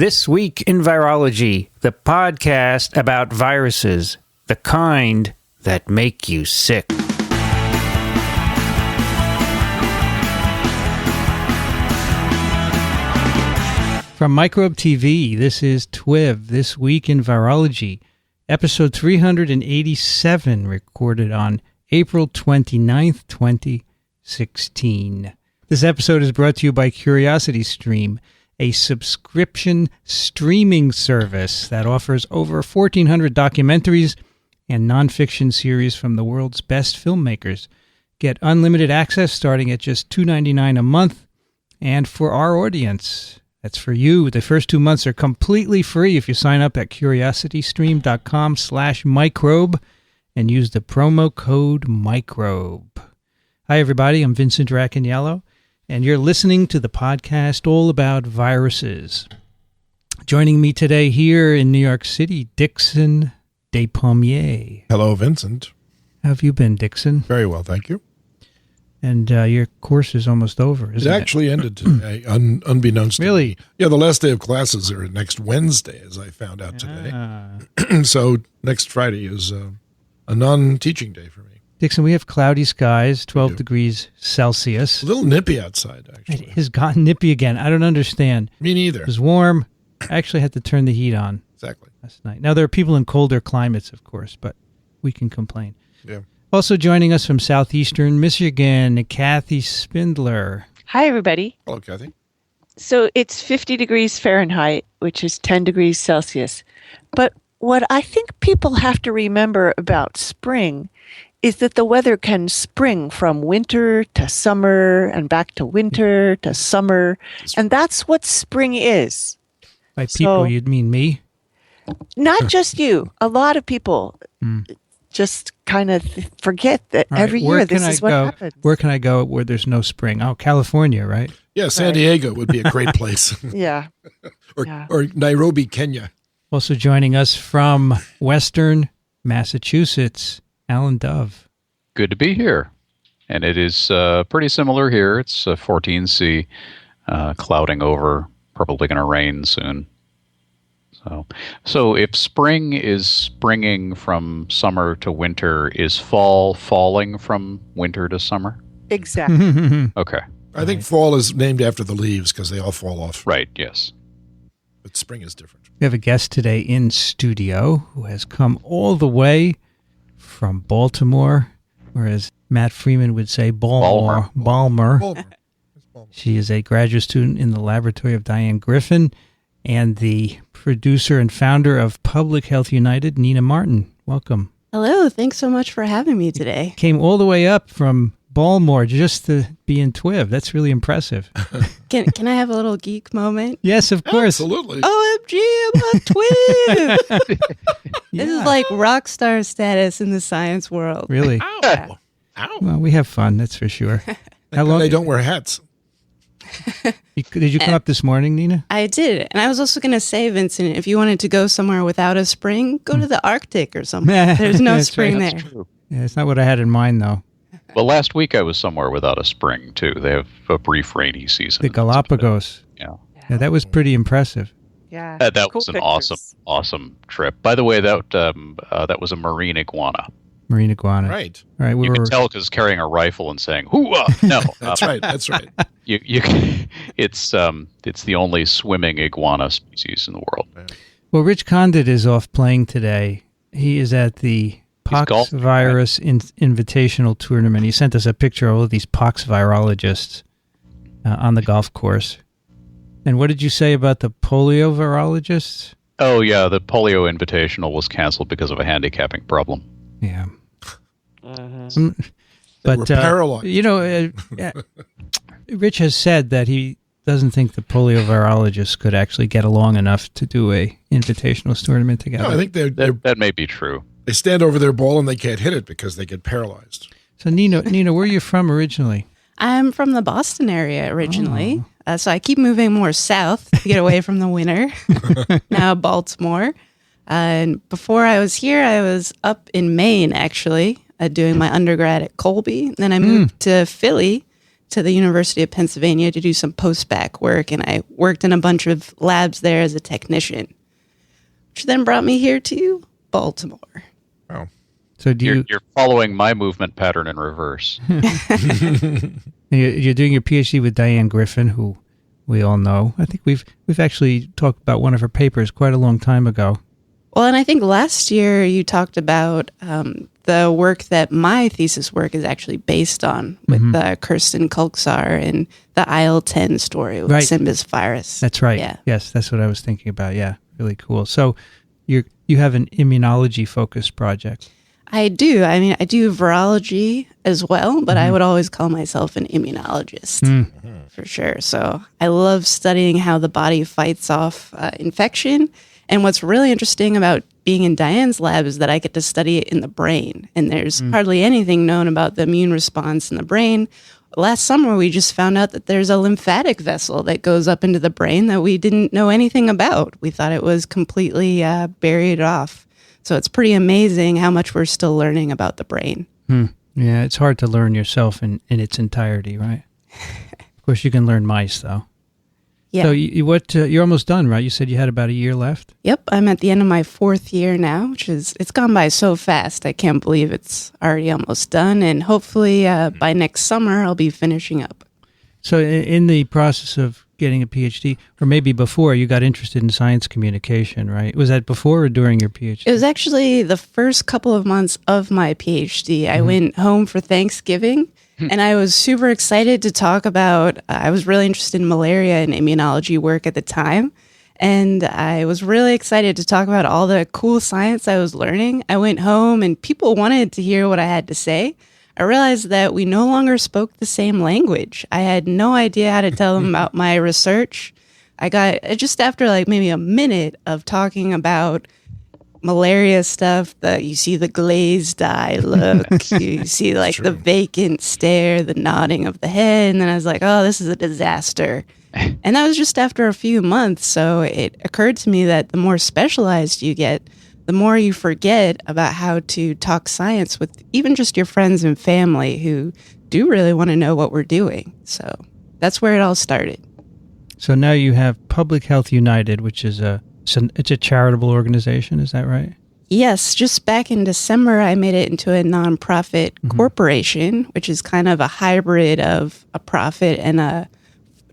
This Week in Virology, the podcast about viruses, the kind that make you sick. From Microbe TV, this is TWiV, This Week in Virology, episode 387, recorded on April 29th, 2016. This episode is brought to you by CuriosityStream, a subscription streaming service that offers over 1,400 documentaries and nonfiction series from the world's best filmmakers. Get unlimited access starting at just $2.99 a month. And for our audience, that's for you, the first 2 months are completely free if you sign up at curiositystream.com/microbe and use the promo code microbe. Hi, everybody. I'm Vincent Racaniello, and you're listening to the podcast all about viruses. Joining me today here in New York City, Dickson Despommier. Hello, Vincent. How have you been, Dickson? Very well, thank you. And your course is almost over, isn't it? It actually ended today, unbeknownst to Really? me. Yeah, the last day of classes are next Wednesday, as I found out today. So next Friday is a non-teaching day for me. Dickson, we have cloudy skies, 12 degrees Celsius. A little nippy outside, actually. It has gotten nippy again. I don't understand. Me neither. It was warm. I actually had to turn the heat on Exactly. last night. Now, there are people in colder climates, of course, but we can complain. Yeah. Also joining us from southeastern Michigan, Kathy Spindler. Hi, everybody. Hello, Kathy. So it's 50 degrees Fahrenheit, which is 10 degrees Celsius. But what I think people have to remember about spring is that the weather can spring from winter to summer and back to winter to summer. And that's what spring is. By people, So- you'd mean me? Not just you. A lot of people just kind of forget that All right, every where year can this I is what go? happens. Where can I go where there's no spring? Oh, California, right? Yeah, San Diego would be a great place. Yeah. or Nairobi, Kenya. Also joining us from western Massachusetts, Alan Dove. Good to be here. And it is pretty similar here. It's 14C, clouding over, probably going to rain soon. So if spring is springing from summer to winter, is fall falling from winter to summer? Exactly. Okay. I think fall is named after the leaves because they all fall off. Right, yes. But spring is different. We have a guest today in studio who has come all the way from Baltimore, or as Matt Freeman would say, Balmer. Balmer. She is a graduate student in the laboratory of Diane Griffin and the producer and founder of Public Health United, Nina Martin. Welcome. Hello, thanks so much for having me today. Came all the way up from Baltimore just to be in TWiV. That's really impressive. Can I have a little geek moment? Yes, of course. Absolutely. OMG, I'm on TWiV! This is like rock star status in the science world. Really? Ow. Ow. Well, we have fun, that's for sure. How And long they don't wear hats. did you come up this morning, Nina? I did. And I was also going to say, Vincent, if you wanted to go somewhere without a spring, go to the Arctic or something. There's no That's spring right. there. True. Yeah, it's not what I had in mind, though. Well, last week I was somewhere without a spring, too. They have a brief rainy season. The Galapagos. Yeah. Yeah, that was pretty impressive. Yeah. That Cool was an pictures. awesome trip. By the way, that was a marine iguana. Marine iguana. Right. All right, we You were can tell because carrying a rifle and saying "hoo-ah!" No, That's right. That's right. it's the only swimming iguana species in the world. Well, Rich Condit is off playing today. He is at the pox golfing, virus invitational tournament. He sent us a picture of all of these pox virologists on the golf course. And what did you say about the polio virologists? Oh yeah, the polio invitational was canceled because of a handicapping problem. Yeah. They But, were paralyzed. you know, Rich has said that he doesn't think the polio virologists could actually get along enough to do a invitational tournament together. No, I think That may be true. they stand over their ball and they can't hit it because they get paralyzed. So, Nina, where are you from originally? I'm from the Boston area originally. So I keep moving more south to get away from the winter. Now Baltimore. And before I was here, I was up in Maine, actually, doing my undergrad at Colby. Then I moved to Philly to the University of Pennsylvania to do some post-bac work, and I worked in a bunch of labs there as a technician, which then brought me here to Baltimore. Wow. So you're following my movement pattern in reverse. You're doing your PhD with Diane Griffin, who we all know. I think we've actually talked about one of her papers quite a long time ago. Well, and I think last year you talked about the work that my thesis work is actually based on with Kirsten Kulksar and the IL-10 story with Simbis virus. That's right. Yeah. Yes, that's what I was thinking about. Yeah, really cool. So you have an immunology-focused project. I do. I mean, I do virology as well, but I would always call myself an immunologist for sure. So I love studying how the body fights off infection. And what's really interesting about being in Diane's lab is that I get to study it in the brain. And there's hardly anything known about the immune response in the brain. Last summer, we just found out that there's a lymphatic vessel that goes up into the brain that we didn't know anything about. We thought it was completely buried off. So it's pretty amazing how much we're still learning about the brain. Yeah, it's hard to learn yourself in its entirety, right? Of course, you can learn mice, though. Yeah. So you're almost done, right? You said you had about a year left? Yep, I'm at the end of my 4th year now, which is, it's gone by so fast. I can't believe it's already almost done. And hopefully by next summer, I'll be finishing up. So in the process of getting a PhD, or maybe before, you got interested in science communication, right? Was that before or during your PhD? It was actually the first couple of months of my PhD. I went home for Thanksgiving, and I was super excited to talk about, I was really interested in malaria and immunology work at the time, and I was really excited to talk about all the cool science I was learning. I went home, and people wanted to hear what I had to say. I realized that we no longer spoke the same language. I had no idea how to tell them about my research. I got, just after like maybe a minute of talking about malaria stuff, that you see the glazed eye look, you see like the vacant stare, the nodding of the head, and then I was like, oh, this is a disaster. And that was just after a few months. So it occurred to me that the more specialized you get, the more you forget about how to talk science with even just your friends and family who do really want to know what we're doing. So that's where it all started. So now you have Public Health United, which is it's a charitable organization. Is that right? Yes. Just back in December, I made it into a nonprofit corporation, which is kind of a hybrid of a profit and a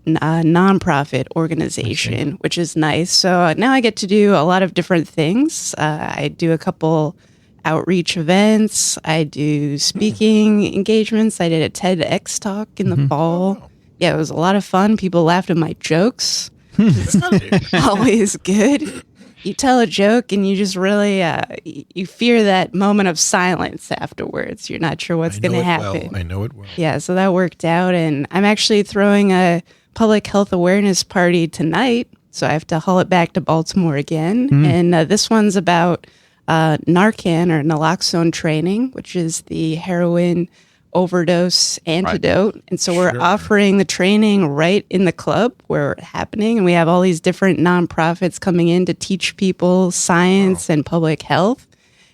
nonprofit organization, which is nice. So now I get to do a lot of different things. I do a couple outreach events. I do speaking engagements. I did a TEDx talk in the fall. Yeah, it was a lot of fun. People laughed at my jokes. It's always good. You tell a joke and you just really, you fear that moment of silence afterwards. You're not sure what's going to happen. I know it well. Yeah, so that worked out. And I'm actually throwing a public health awareness party tonight, so I have to haul it back to Baltimore again. And this one's about Narcan or naloxone training, which is the heroin overdose antidote. And so we're offering the training right in the club where it's happening. And we have all these different nonprofits coming in to teach people science and public health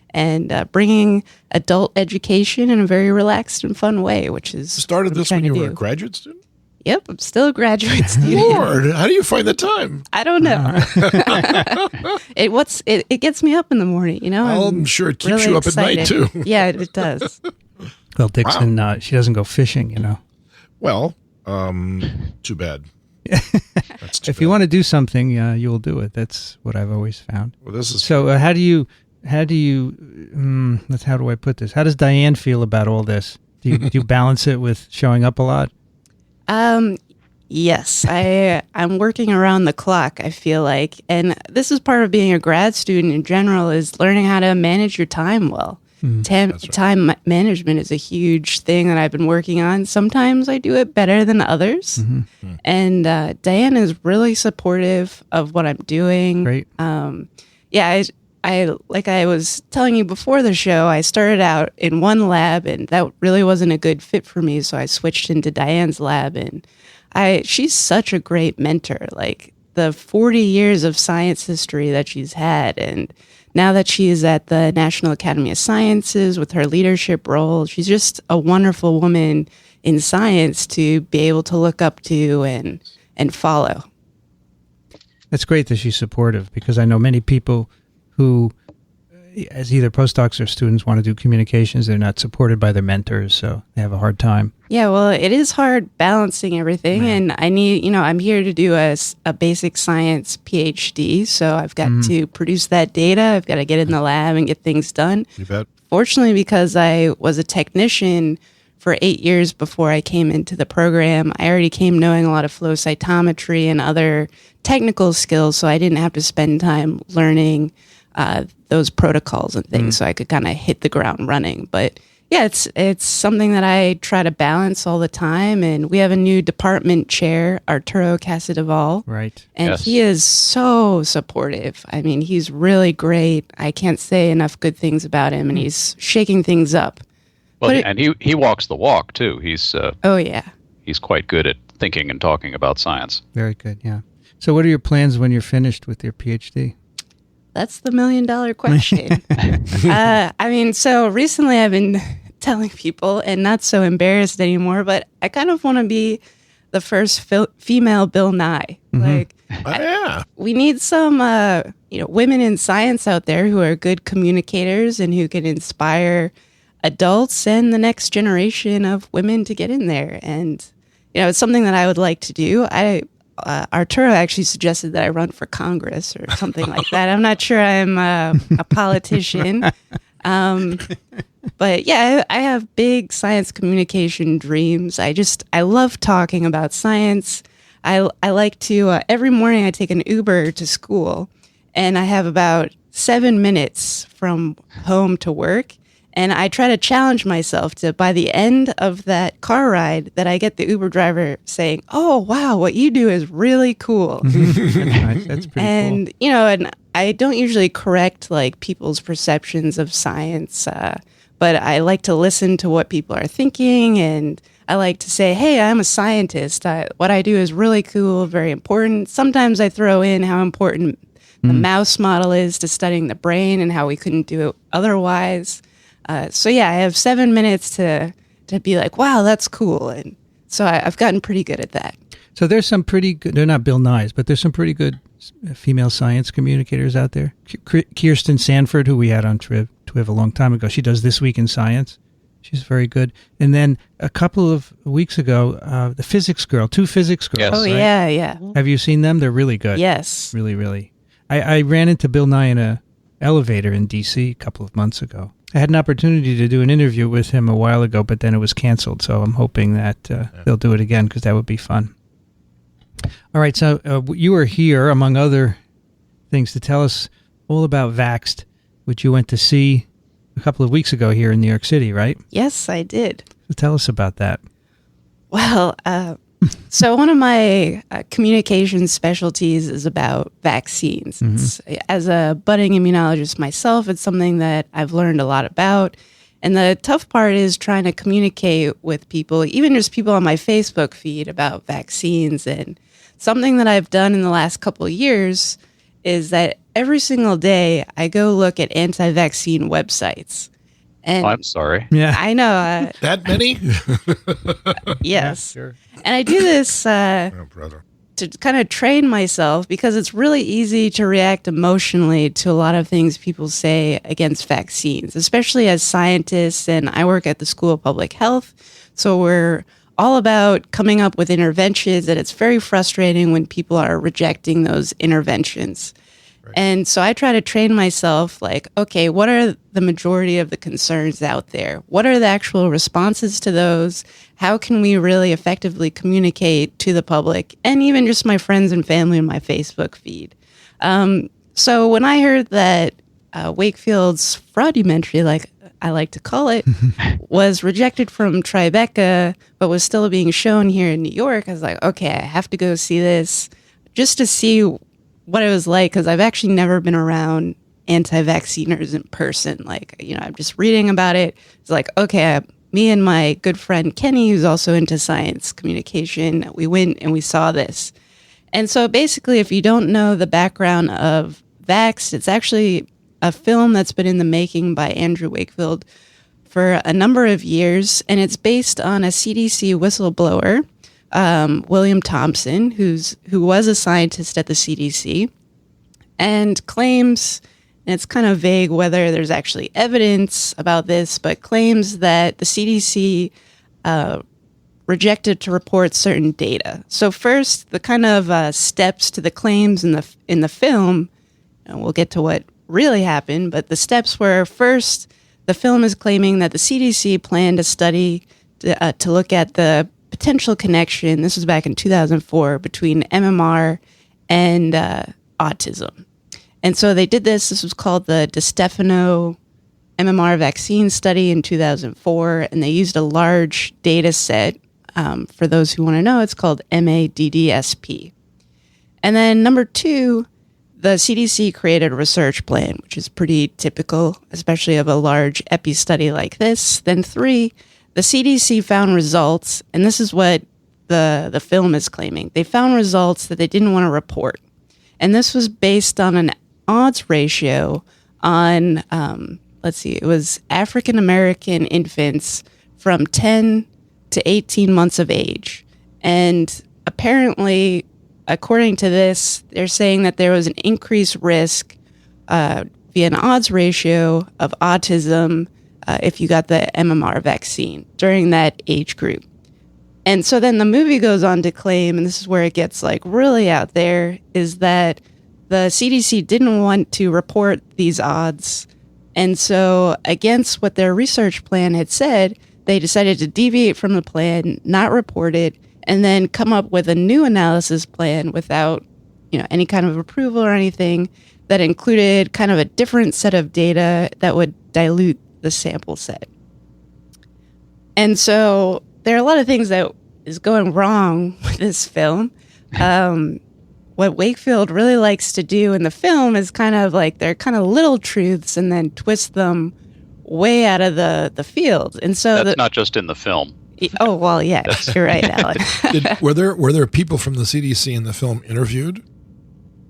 and bringing adult education in a very relaxed and fun way, which is started this when you were a graduate student? Yep, I'm still a graduate student. Lord, how do you find the time? I don't know. It gets me up in the morning, you know. I'm sure it keeps really you up excited. at night too. Yeah, it does. Well, Dickson, she doesn't go fishing, you know. Well, too bad. If you want to do something, you will do it. That's what I've always found. Well, this is so. How do you? How do I put this? How does Diane feel about all this? Do you balance it with showing up a lot? Yes, I'm working around the clock, I feel like. And this is part of being a grad student in general, is learning how to manage your time well. Time management is a huge thing that I've been working on. Sometimes I do it better than others. And Diane is really supportive of what I'm doing. Great. I like I was telling you before the show, I started out in one lab and that really wasn't a good fit for me. So I switched into Diane's lab, and she's such a great mentor. Like the 40 years of science history that she's had, and now that she is at the National Academy of Sciences with her leadership role, she's just a wonderful woman in science to be able to look up to and follow. That's great that she's supportive, because I know many people who, as either postdocs or students, want to do communications. They're not supported by their mentors, so they have a hard time. Yeah, well, it is hard balancing everything, and I need, I'm here to do a basic science PhD, so I've got to produce that data. I've got to get in the lab and get things done. You bet. Fortunately, because I was a technician for 8 years before I came into the program, I already came knowing a lot of flow cytometry and other technical skills, so I didn't have to spend time learning those protocols and things, so I could kind of hit the ground running. But yeah, it's something that I try to balance all the time. And we have a new department chair, Arturo Casadevall. Right. And Yes. he is so supportive. I mean, he's really great. I can't say enough good things about him, and he's shaking things up. Well, But and he walks the walk too. He's Oh, yeah. he's quite good at thinking and talking about science. Very good, yeah. So what are your plans when you're finished with your PhD? That's the $1 million question. So recently I've been telling people, and not so embarrassed anymore, but I kind of want to be the first female Bill Nye. Like, we need some, women in science out there who are good communicators and who can inspire adults and the next generation of women to get in there. And, it's something that I would like to do. Arturo actually suggested that I run for Congress or something like that. I'm not sure I'm a politician. But yeah, I have big science communication dreams. I love talking about science. I like to, every morning I take an Uber to school, and I have about 7 minutes from home to work. And I try to challenge myself to, by the end of that car ride, that I get the Uber driver saying, "Oh, wow, what you do is really cool." That's pretty And, cool. and I don't usually correct like people's perceptions of science, but I like to listen to what people are thinking, and I like to say, "Hey, I'm a scientist. What I do is really cool, very important." Sometimes I throw in how important the mouse model is to studying the brain and how we couldn't do it otherwise. So yeah, I have 7 minutes to be like, wow, that's cool. And so I've gotten pretty good at that. So there's some pretty good, they're not Bill Nye's, but there's some pretty good female science communicators out there. Kirsten Sanford, who we had on TWiV a long time ago, she does This Week in Science. She's very good. And then a couple of weeks ago, the physics girl, two physics girls. Yes. Oh, right? yeah. Have you seen them? They're really good. Yes. Really, really. I ran into Bill Nye in a elevator in D.C. a couple of months ago. I had an opportunity to do an interview with him a while ago, but then it was canceled. So I'm hoping that they'll do it again, because that would be fun. All right. So you were here, among other things, to tell us all about Vaxxed, which you went to see a couple of weeks ago here in New York City, right? Yes, I did. So tell us about that. Well, so one of my communication specialties is about vaccines. As a budding immunologist myself, it's something that I've learned a lot about. And the tough part is trying to communicate with people, even just people on my Facebook feed, about vaccines. And something that I've done in the last couple of years is that every single day I go look at anti-vaccine websites. And I'm sorry. Yeah. I know. That many? Yes. Sure. And I do this Oh, brother. to kind of train myself, because it's really easy to react emotionally to a lot of things people say against vaccines, especially as scientists. And I work at the School of Public Health. So we're all about coming up with interventions, and it's very frustrating when people are rejecting those interventions. And so I try to train myself, like, okay, what are the majority of the concerns out there? What are the actual responses to those? How can we really effectively communicate to the public, and even just my friends and family in my Facebook feed? So when I heard that Wakefield's fraudumentary, like I like to call it, was rejected from Tribeca, but was still being shown here in New York, I was like, okay, I have to go see this just to see what it was like, because I've actually never been around anti-vacciners in person. Like, I'm just reading about it. It's like, okay, me and my good friend Kenny, who's also into science communication, we went and we saw this. And so basically, if you don't know the background of Vaxxed, it's actually a film that's been in the making by Andrew Wakefield for a number of years, and it's based on a CDC whistleblower, William Thompson, who was a scientist at the CDC, and claims, and it's kind of vague whether there's actually evidence about this, but claims that the CDC rejected to report certain data. So first, the kind of steps to the claims in the film, and we'll get to what really happened, but the steps were, first, the film is claiming that the CDC planned a study to look at the potential connection, this was back in 2004, between MMR and autism. And so they did this. This was called the Despommier MMR vaccine study in 2004, and they used a large data set. For those who want to know, it's called MADDSP. And then number two, the CDC created a research plan, which is pretty typical, especially of a large epi study like this. Then three, the CDC found results, and this is what the film is claiming. They found results that they didn't want to report. And this was based on an odds ratio on, it was African American infants from 10 to 18 months of age. And apparently, according to this, they're saying that there was an increased risk via an odds ratio of autism if you got the MMR vaccine during that age group. And so then the movie goes on to claim, and this is where it gets like really out there, is that the CDC didn't want to report these odds. And so against what their research plan had said, they decided to deviate from the plan, not report it, and then come up with a new analysis plan without, any kind of approval or anything that included kind of a different set of data that would dilute the sample set. And so there are a lot of things that is going wrong with this film. What Wakefield really likes to do in the film is kind of like they're kind of little truths and then twist them way out of the field. And so that's not just in the film. Oh, well, yes, you're right, Alan. Were there people from the CDC in the film interviewed?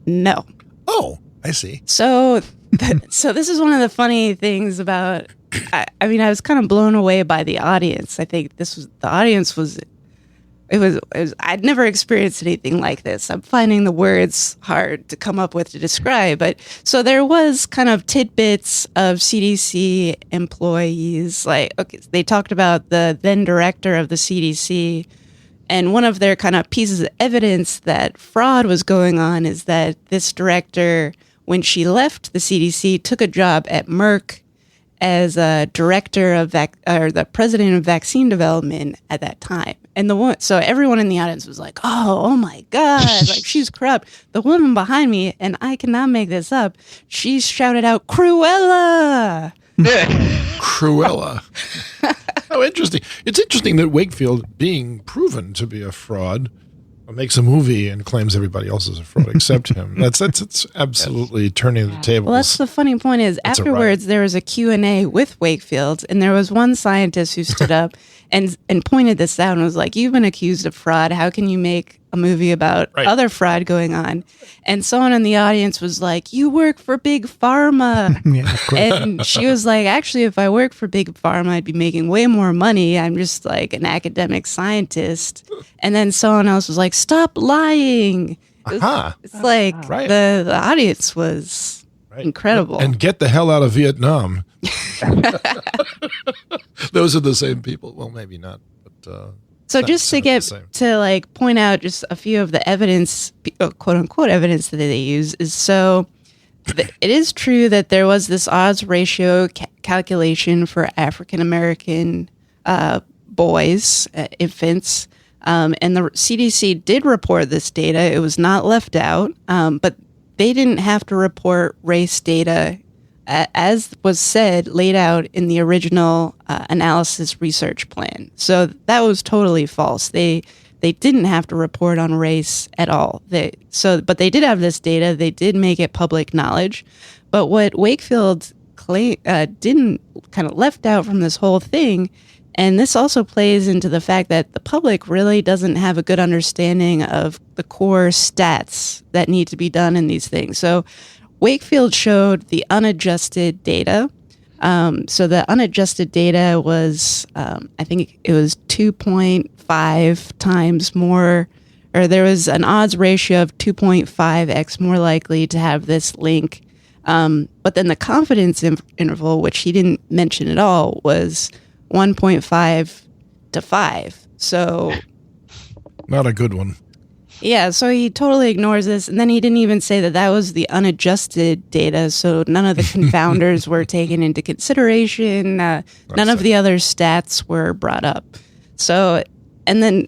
No. Oh, I see. So this is one of the funny things about, I was kind of blown away by the audience. I think the audience was I'd never experienced anything like this. I'm finding the words hard to come up with to describe. But so there was kind of tidbits of CDC employees. They talked about the then director of the CDC. And one of their kind of pieces of evidence that fraud was going on is that this director, when she left the CDC, took a job at Merck as a director of the president of vaccine development at that time. And so everyone in the audience was like, oh my God, like she's corrupt. The woman behind me, and I cannot make this up, she shouted out, Cruella! Cruella. Oh, interesting. It's interesting that Wakefield, being proven to be a fraud, makes a movie and claims everybody else is a fraud except him. That's absolutely turning the tables. Well, that's the funny point is afterwards there was a Q&A with Wakefield, and there was one scientist who stood up and pointed this out and was like, you've been accused of fraud. How can you make a movie about other fraud going on? And someone in the audience was like, you work for Big Pharma. And she was like, actually, if I work for Big Pharma, I'd be making way more money. I'm just like an academic scientist. And then someone else was like, stop lying. It's like the audience was incredible. And get the hell out of Vietnam. Those are the same people. Well, maybe not. But so just to get to like point out just a few of the evidence, quote unquote evidence that they use is it is true that there was this odds ratio calculation for African American boys, infants, and the CDC did report this data. It was not left out, but they didn't have to report race data as was laid out in the original analysis research plan. So that was totally false. They didn't have to report on race at all. But they did have this data. They did make it public knowledge. But what Wakefield didn't kind of left out from this whole thing, and this also plays into the fact that the public really doesn't have a good understanding of the core stats that need to be done in these things. So Wakefield showed the unadjusted data, So the unadjusted data was, I think it was 2.5 times more, or there was an odds ratio of 2.5x more likely to have this link. But then the confidence interval, which he didn't mention at all, was 1.5 to 5. So not a good one. Yeah, so he totally ignores this, and then he didn't even say that that was the unadjusted data, so none of the confounders were taken into consideration. None of the other stats were brought up. So, and then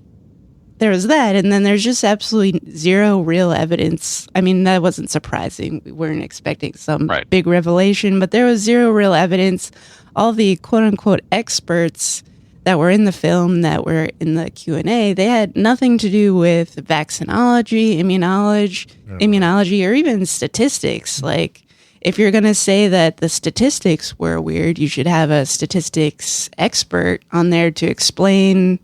there was that, and then there's just absolutely zero real evidence. I mean, that wasn't surprising. We weren't expecting some big revelation, but there was zero real evidence. All the quote-unquote experts that were in the film, that were in the Q&A, they had nothing to do with vaccinology, immunology, or even statistics. Like, if you're going to say that the statistics were weird, you should have a statistics expert on there to explain,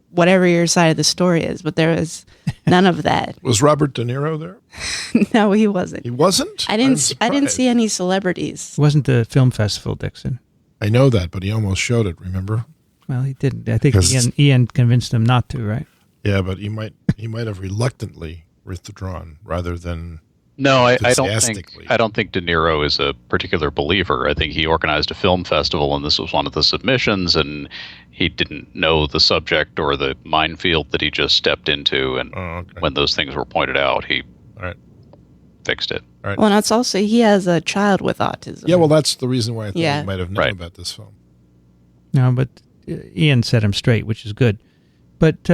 whatever your side of the story is. But there was none of that. Was Robert De Niro there? No, he wasn't. He wasn't? I didn't see any celebrities. It wasn't the film festival, Dickson. I know that, but he almost showed it, remember? Well, he didn't. I think Ian convinced him not to, right? Yeah, but he might have reluctantly withdrawn rather than No, I don't think De Niro is a particular believer. I think he organized a film festival, and this was one of the submissions, and he didn't know the subject or the minefield that he just stepped into, and when those things were pointed out, he fixed it. All right. Well, and it's also, he has a child with autism. Yeah, well, that's the reason why I thought he might have known about this film. No, but Ian set him straight, which is good. But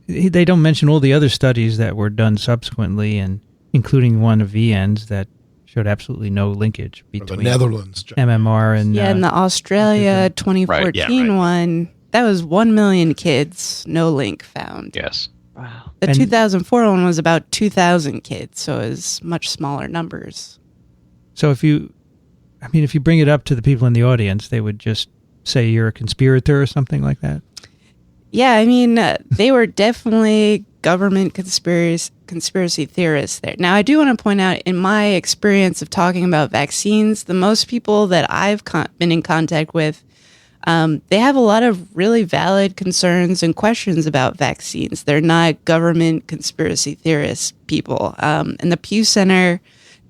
they don't mention all the other studies that were done subsequently, and including one of Ian's that showed absolutely no linkage between the Netherlands, MMR and and the Australia 2014 one, that was 1 million kids, no link found. Yes. Wow. The 2004 one was about 2,000 kids, so it was much smaller numbers. So if you bring it up to the people in the audience, they would just say you're a conspirator or something like that? Yeah, I mean, they were definitely government conspiracy theorists there. Now, I do want to point out, in my experience of talking about vaccines, the most people that I've been in contact with, they have a lot of really valid concerns and questions about vaccines. They're not government conspiracy theorist people. And the Pew Center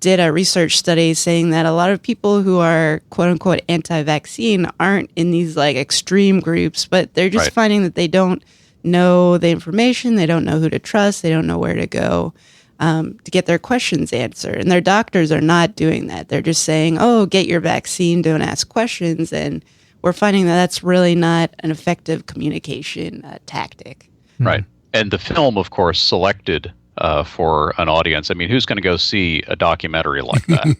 did a research study saying that a lot of people who are quote unquote anti-vaccine aren't in these like extreme groups, but they're just finding that they don't know the information, they don't know who to trust, they don't know where to go to get their questions answered. And their doctors are not doing that. They're just saying, oh, get your vaccine, don't ask questions. And we're finding that that's really not an effective communication tactic. Right. And the film, of course, selected for an audience. I mean, who's going to go see a documentary like that?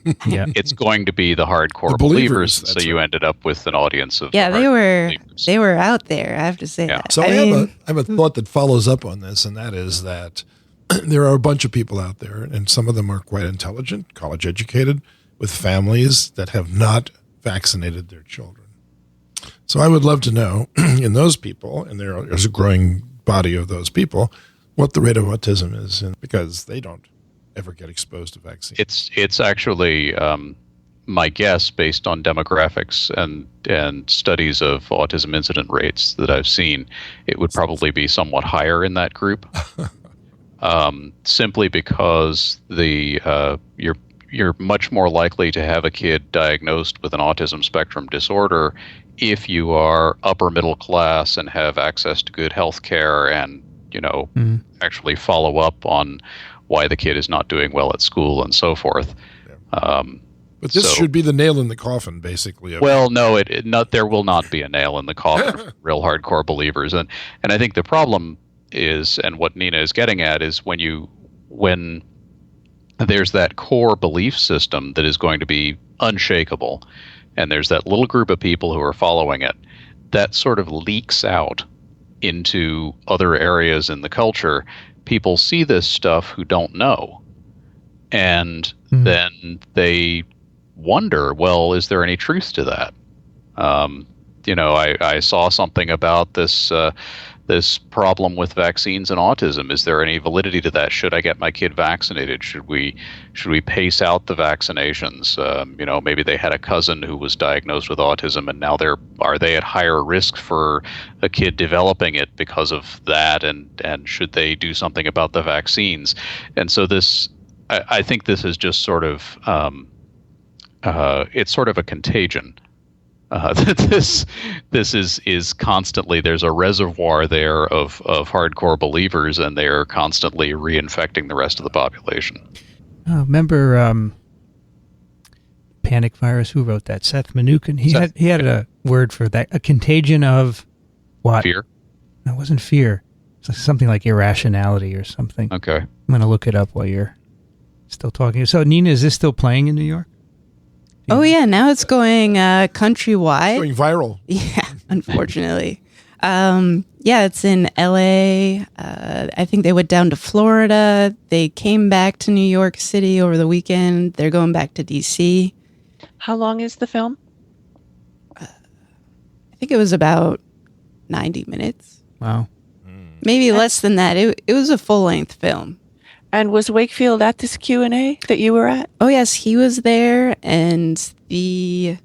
It's going to be the hardcore believers. So you ended up with an audience of they were out there. I have to say that. So I have a thought that follows up on this, and that is that there are a bunch of people out there, and some of them are quite intelligent, college educated, with families that have not vaccinated their children. So I would love to know, in those people, and there's a growing body of those people, what the rate of autism is, because they don't ever get exposed to vaccines. It's actually my guess, based on demographics and studies of autism incident rates that I've seen, it would probably be somewhat higher in that group, simply because you're much more likely to have a kid diagnosed with an autism spectrum disorder if you are upper middle class and have access to good health care and actually follow up on why the kid is not doing well at school and so forth. But this should be the nail in the coffin, basically. Well, no, there will not be a nail in the coffin for real hardcore believers. And I think the problem is, and what Nina is getting at, is when there's that core belief system that is going to be unshakable, and there's that little group of people who are following it, that sort of leaks out into other areas in the culture. People see this stuff who don't know, and then they wonder, well, is there any truth to that? I saw something about this this problem with vaccines and autism. Is there any validity to that? Should I get my kid vaccinated? Should we pace out the vaccinations? Maybe they had a cousin who was diagnosed with autism, and now are they at higher risk for a kid developing it because of that? And should they do something about the vaccines? And so I think this is just sort of it's sort of a contagion. This is constantly, there's a reservoir there of hardcore believers, and they're constantly reinfecting the rest of the population. Remember Panic Virus? Who wrote that? Seth Mnookin. He had a word for that. A contagion of what? Fear? No, it wasn't fear. It's something like irrationality or something. Okay. I'm going to look it up while you're still talking. So, Nina, is this still playing in New York? Oh, yeah. Now it's going countrywide. Going viral. Yeah, unfortunately. It's in L.A. I think they went down to Florida. They came back to New York City over the weekend. They're going back to D.C. How long is the film? I think it was about 90 minutes. Wow. Maybe less than that. It was a full-length film. And was Wakefield at this Q&A that you were at? Oh, yes, he was there, and the,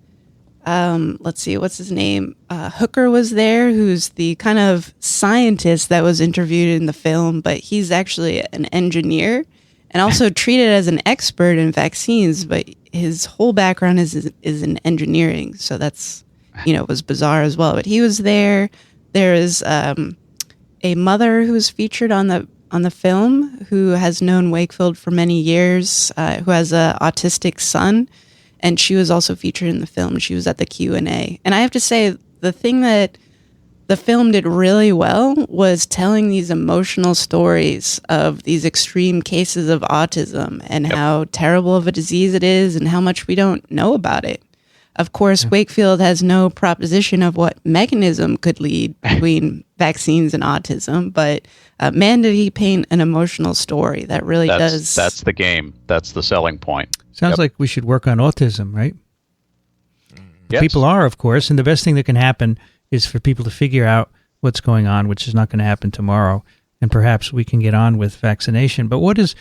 let's see, what's his name? Hooker was there, who's the kind of scientist that was interviewed in the film, but he's actually an engineer and also treated as an expert in vaccines, but his whole background is in engineering, so that's, was bizarre as well. But he was there. There is a mother who was featured on the film who has known Wakefield for many years, who has an autistic son, and she was also featured in the film. She was at the Q&A. And I have to say, the thing that the film did really well was telling these emotional stories of these extreme cases of autism and how terrible of a disease it is and how much we don't know about it. Of course, Wakefield has no proposition of what mechanism could lead between vaccines and autism, but man, did he paint an emotional story that really does. That's the game. That's the selling point. Sounds like we should work on autism, right? Yes. People are, of course, and the best thing that can happen is for people to figure out what's going on, which is not going to happen tomorrow, and perhaps we can get on with vaccination. But what is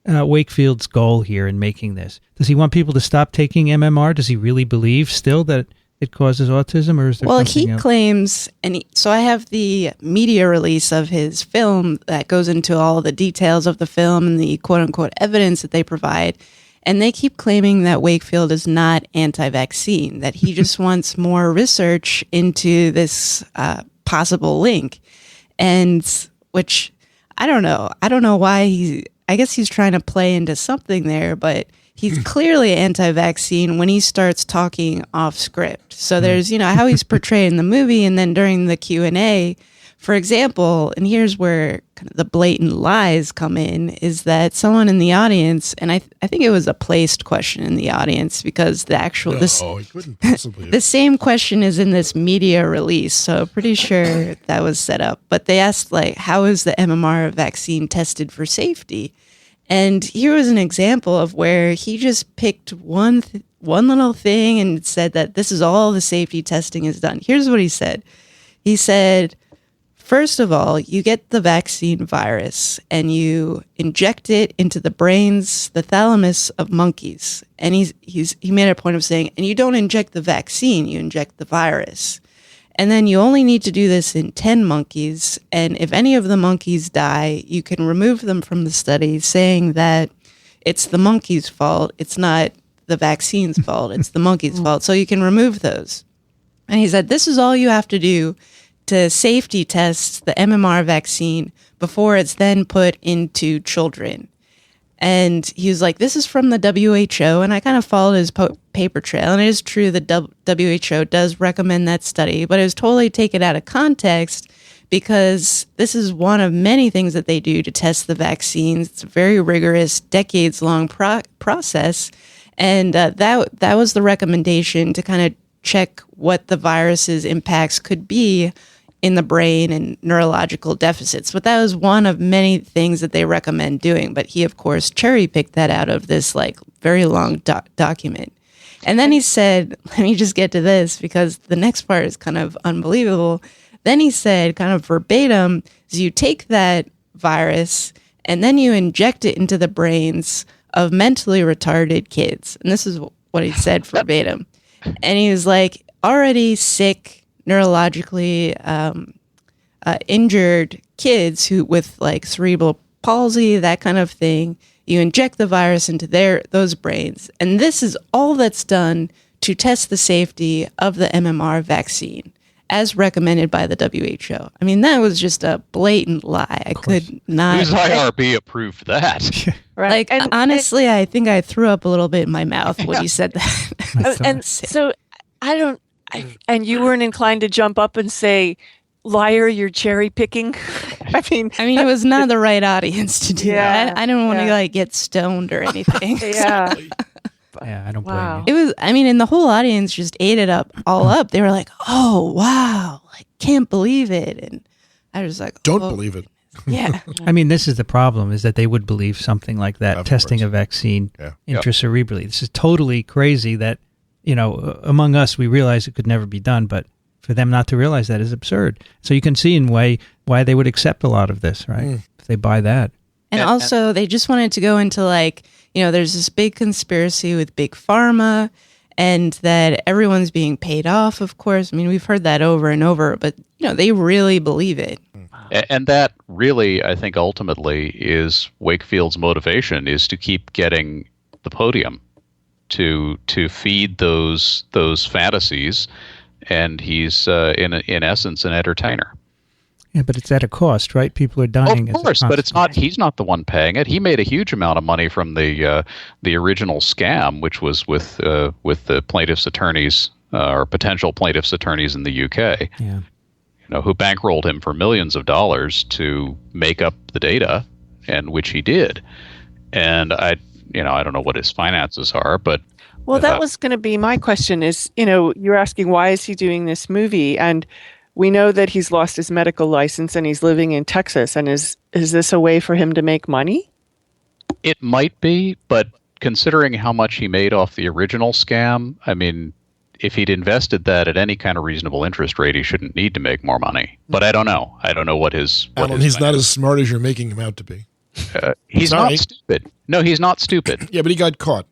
Wakefield's goal here in making this? Does he want people to stop taking MMR? Does he really believe still that it causes autism, or is there something else? Claims, so I have the media release of his film that goes into all the details of the film and the quote-unquote evidence that they provide, and they keep claiming that Wakefield is not anti-vaccine, that he just wants more research into this possible link, and which I don't know why I guess he's trying to play into something there, but he's clearly anti-vaccine when he starts talking off script. So there's, how he's portrayed in the movie, and then during the Q&A, for example, and here's where kind of the blatant lies come in, is that someone in the audience, and I think it was a placed question in the audience, because the actual, he couldn't possibly. the same question is in this media release, so pretty sure that was set up. But they asked, how is the MMR vaccine tested for safety? And here was an example of where he just picked one little thing and said that this is all the safety testing is done. Here's what he said. He said, first of all, you get the vaccine virus and you inject it into the brains, the thalamus of monkeys. And he made a point of saying, and you don't inject the vaccine, you inject the virus. And then you only need to do this in 10 monkeys. And if any of the monkeys die, you can remove them from the study, saying that it's the monkey's fault. It's not the vaccine's fault. It's the monkey's fault. So you can remove those. And he said, this is all you have to do to safety test the MMR vaccine before it's then put into children. And he was like, this is from the WHO, and I kind of followed his paper trail, and it is true the WHO does recommend that study, but it was totally taken out of context because this is one of many things that they do to test the vaccines. It's a very rigorous, decades-long process, and that was the recommendation to kind of check what the virus's impacts could be in the brain and neurological deficits. But that was one of many things that they recommend doing. But he, of course, cherry-picked that out of this very long document. And then he said, let me just get to this because the next part is kind of unbelievable, Then he said, kind of verbatim, is you take that virus and then you inject it into the brains of mentally retarded kids. And this is what he said verbatim. And he was like, already sick, neurologically injured kids who with like cerebral palsy, that kind of thing. You inject the virus into those brains. And this is all that's done to test the safety of the MMR vaccine, as recommended by the WHO. I mean, that was just a blatant lie. I could not. Whose IRB approved that? Right. Like, honestly, I think I threw up a little bit in my mouth when you said that. And so and you weren't inclined to jump up and say, liar, you're cherry picking. I mean, it was not the right audience to do that. I don't want to yeah. like get stoned or anything. yeah. Yeah, I don't blame Wow. you. It was, and the whole audience just ate it up, all up. They were like, oh, wow, like, can't believe it. And I was like, Don't oh, believe it. Yeah. I mean, this is the problem, is that they would believe something like that, Of testing course. a vaccine Yeah. intracerebrally. This is totally crazy that, among us, we realize it could never be done, but for them not to realize that is absurd. So you can see in why they would accept a lot of this, right? If they buy that. And also, they just wanted to go into like, there's this big conspiracy with big pharma and that everyone's being paid off, of course. I mean, we've heard that over and over, but, they really believe it. And that really, I think, ultimately is Wakefield's motivation, is to keep getting the podium, to feed those fantasies, and he's in essence an entertainer. Yeah, but it's at a cost, right? People are dying. Of course, but it's not. He's not the one paying it. He made a huge amount of money from the original scam, which was with the plaintiffs' attorneys or potential plaintiffs' attorneys in the UK. Yeah. Who bankrolled him for millions of dollars to make up the data, and which he did. And I don't know what his finances are, but Well, that was going to be my question is, you're asking why is he doing this movie? And we know that he's lost his medical license and he's living in Texas. And is this a way for him to make money? it might be, but considering how much he made off the original scam, I mean, if he'd invested that at any kind of reasonable interest rate, he shouldn't need to make more money. But I don't know. I don't know what his... Alan, he's not as smart as you're making him out to be. He's Sorry. not stupid. No, he's not stupid. Yeah, but he got caught.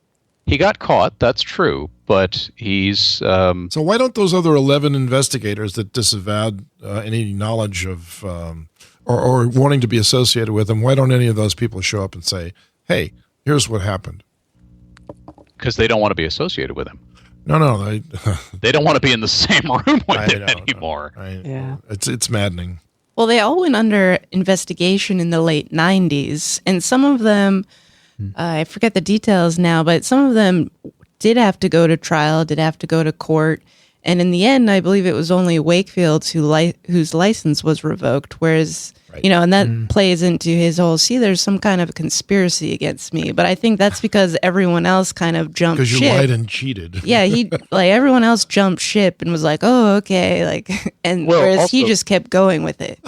He got caught, that's true, but he's... So why don't those other 11 investigators that disavowed any knowledge of or wanting to be associated with him, why don't any of those people show up and say, hey, here's what happened? Because they don't want to be associated with him. No, They don't want to be in the same room with him anymore. Yeah. It's maddening. Well, they all went under investigation in the late 90s, and some of them, I forget the details now, but some of them did have to go to trial, did have to go to court. And in the end, I believe it was only Wakefield's whose license was revoked, whereas, and that plays into his whole, there's some kind of conspiracy against me. But I think that's because everyone else kind of jumped ship. Because you lied and cheated. Yeah, everyone else jumped ship and was like, oh, okay. Whereas also, he just kept going with it.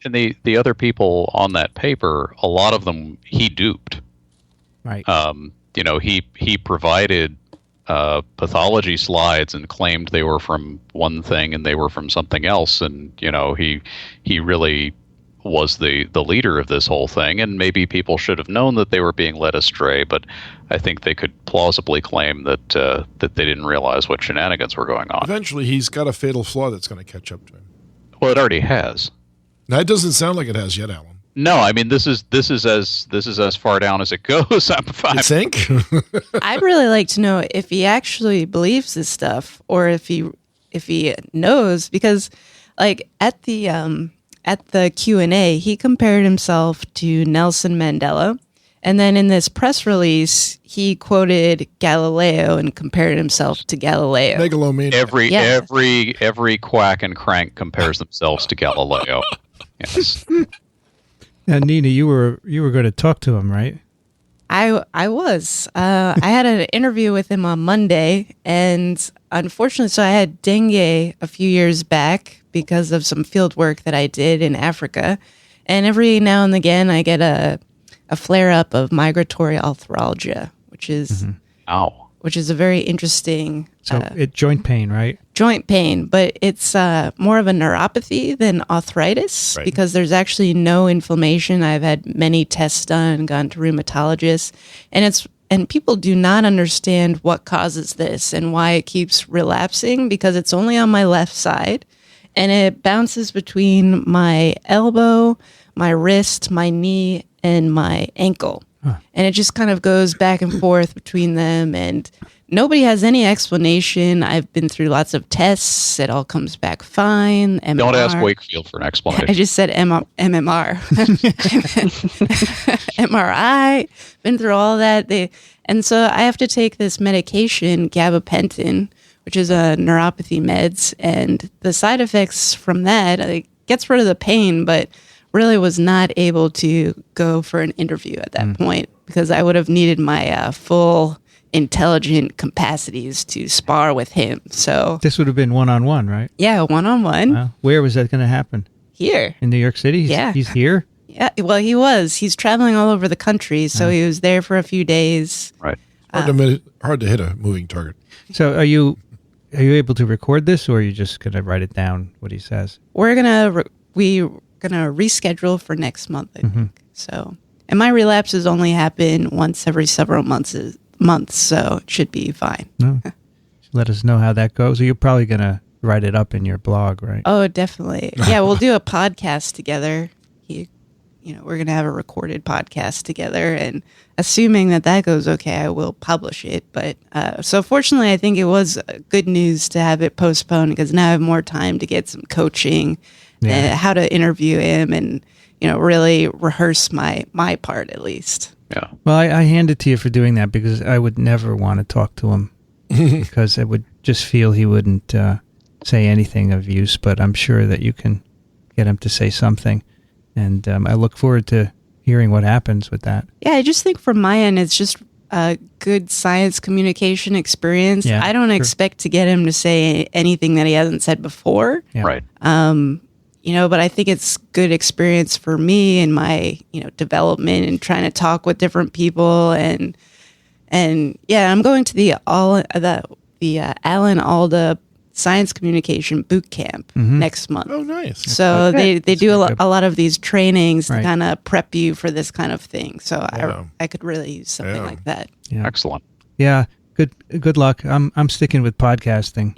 And the other people on that paper, a lot of them he duped. Right. He provided pathology slides and claimed they were from one thing and they were from something else, and he really was the leader of this whole thing, and maybe people should have known that they were being led astray, but I think they could plausibly claim that they didn't realize what shenanigans were going on. Eventually, he's got a fatal flaw that's going to catch up to him. Well, it already has. Now, it doesn't sound like it has yet, Alan. No, I mean this is as far down as it goes. You think? I'd really like to know if he actually believes this stuff or if he knows, because at the Q&A, he compared himself to Nelson Mandela. And then in this press release, he quoted Galileo and compared himself to Galileo. Megalomania. Every quack and crank compares themselves to Galileo. Yes. Now, Nina, you were going to talk to him, right? I was. I had an interview with him on Monday, and unfortunately, so I had dengue a few years back because of some field work that I did in Africa. And every now and again, I get a flare-up of migratory arthralgia, which is which is a very interesting So joint pain, right? joint pain, but it's more of a neuropathy than arthritis Right. because there's actually no inflammation. I've had many tests done, gone to rheumatologists, and people do not understand what causes this and why it keeps relapsing because it's only on my left side and it bounces between my elbow, my wrist, my knee, and my ankle. And it just kind of goes back and forth between them, and nobody has any explanation. I've been through lots of tests. It all comes back fine. MMR. Don't ask Wakefield for an explanation. I just said MMR. MRI. Been through all that. And so I have to take this medication, gabapentin, which is a neuropathy meds, and the side effects from that, it gets rid of the pain, but really was not able to go for an interview at that point because I would have needed my full intelligent capacities to spar with him. So This would have been one-on-one, right? yeah, one-on-one Wow. Where was that going to happen? here. In New York City? Yeah. He's here? Yeah, well, he was. He's traveling all over the country, so he was there for a few days. Right. Hard to hit a moving target. So are you able to record this, or are you just going to write it down, what he says? We're gonna reschedule for next month, I think. So, and my relapses only happen once every several months, so it should be fine. No. Let us know how that goes. Or you're probably going to write it up in your blog, right? Oh, definitely. Yeah, we'll do a podcast together. We're going to have a recorded podcast together, and assuming that goes okay, I will publish it. But so fortunately, I think it was good news to have it postponed because now I have more time to get some coaching, how to interview him, and really rehearse my part at least. Yeah. Well, I hand it to you for doing that because I would never want to talk to him because I would just feel he wouldn't say anything of use, but I'm sure that you can get him to say something. And I look forward to hearing what happens with that. Yeah, I just think from my end, it's just a good science communication experience. Yeah, I don't expect to get him to say anything that he hasn't said before. Yeah. Right. But I think it's good experience for me in my, development and trying to talk with different people. And yeah, I'm going to the Alan Alda Science Communication Boot Camp next month. Oh, nice. So they do a lot of these trainings to Right. kind of prep you for this kind of thing. So Yeah. I could really use something Yeah. like that. Yeah. Excellent. Yeah. Good luck. I'm sticking with podcasting.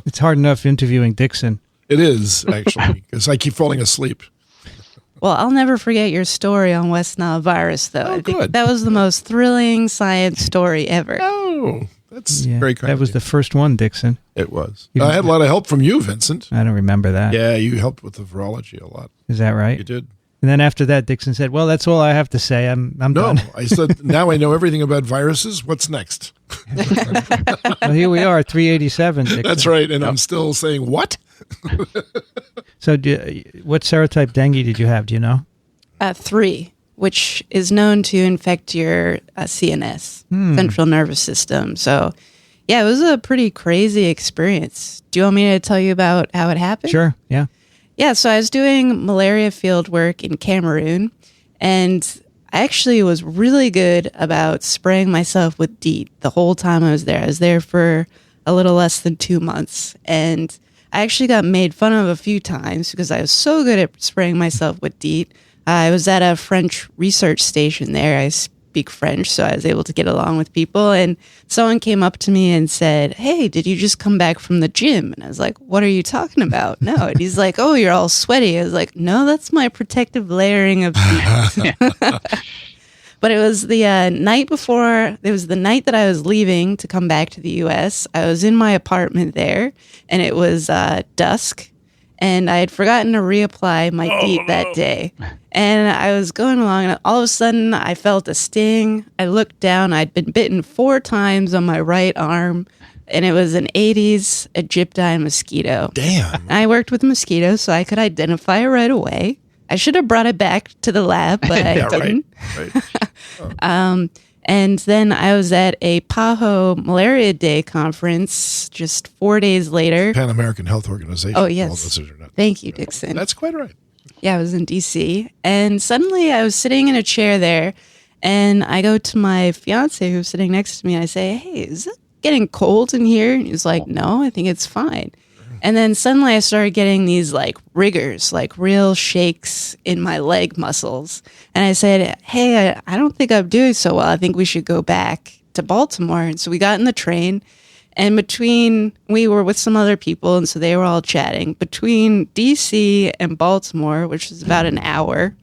It's hard enough interviewing Dickson. It is, actually, because I keep falling asleep. Well, I'll never forget your story on West Nile virus, though. Oh, I think good. that was the most thrilling science story ever. Oh, that's Yeah, very kind that of was you. the first one, Dickson. It was. You- I had a lot of help from you, Vincent. I don't remember that. Yeah, you helped with the virology a lot. Is that right? You did. And then after that, Dickson said, "Well, that's all I have to say. I'm No, done." I said, now I know everything about viruses. What's next? Well, here we are, 387. Dickson. That's right. And I'm still saying, what? So, what serotype dengue did you have? Do you know? 3, which is known to infect your CNS, central nervous system. So, yeah, it was a pretty crazy experience. Do you want me to tell you about how it happened? Sure. Yeah. Yeah, so I was doing malaria field work in Cameroon, and I actually was really good about spraying myself with DEET the whole time I was there. I was there for a little less than 2 months, and I actually got made fun of a few times because I was so good at spraying myself with DEET. I was at a French research station there. I speak French, so I was able to get along with people. And someone came up to me and said, "Hey, did you just come back from the gym?" And I was like, "What are you talking about?" No. And he's like, "Oh, you're all sweaty." I was like, "No, that's my protective layering of DEET." But it was the night before, it was the night that I was leaving to come back to the U.S. I was in my apartment there, and it was dusk. And I had forgotten to reapply my DEET that day. And I was going along, and all of a sudden, I felt a sting. I looked down. I'd been bitten 4 times on my right arm, and it was an Aedes aegypti mosquito. Damn. I worked with mosquitoes, so I could identify it right away. I should have brought it back to the lab, but I Yeah, didn't. right. And then I was at a PAHO Malaria Day conference just 4 days later. Pan American Health Organization. Oh, All yes. those are not- Thank you, Dickson. That's quite right. Yeah, I was in DC. And suddenly I was sitting in a chair there, And I go to my fiance who's sitting next to me. And I say, hey, is it getting cold in here? And he's like, no, I think it's fine. And then suddenly I started getting these like rigors, like real shakes in my leg muscles. And I said, hey, I don't think I'm doing so well. I think we should go back to Baltimore. And so we got in the train, and we were with some other people, and so they were all chatting. Between DC and Baltimore, which is about an hour,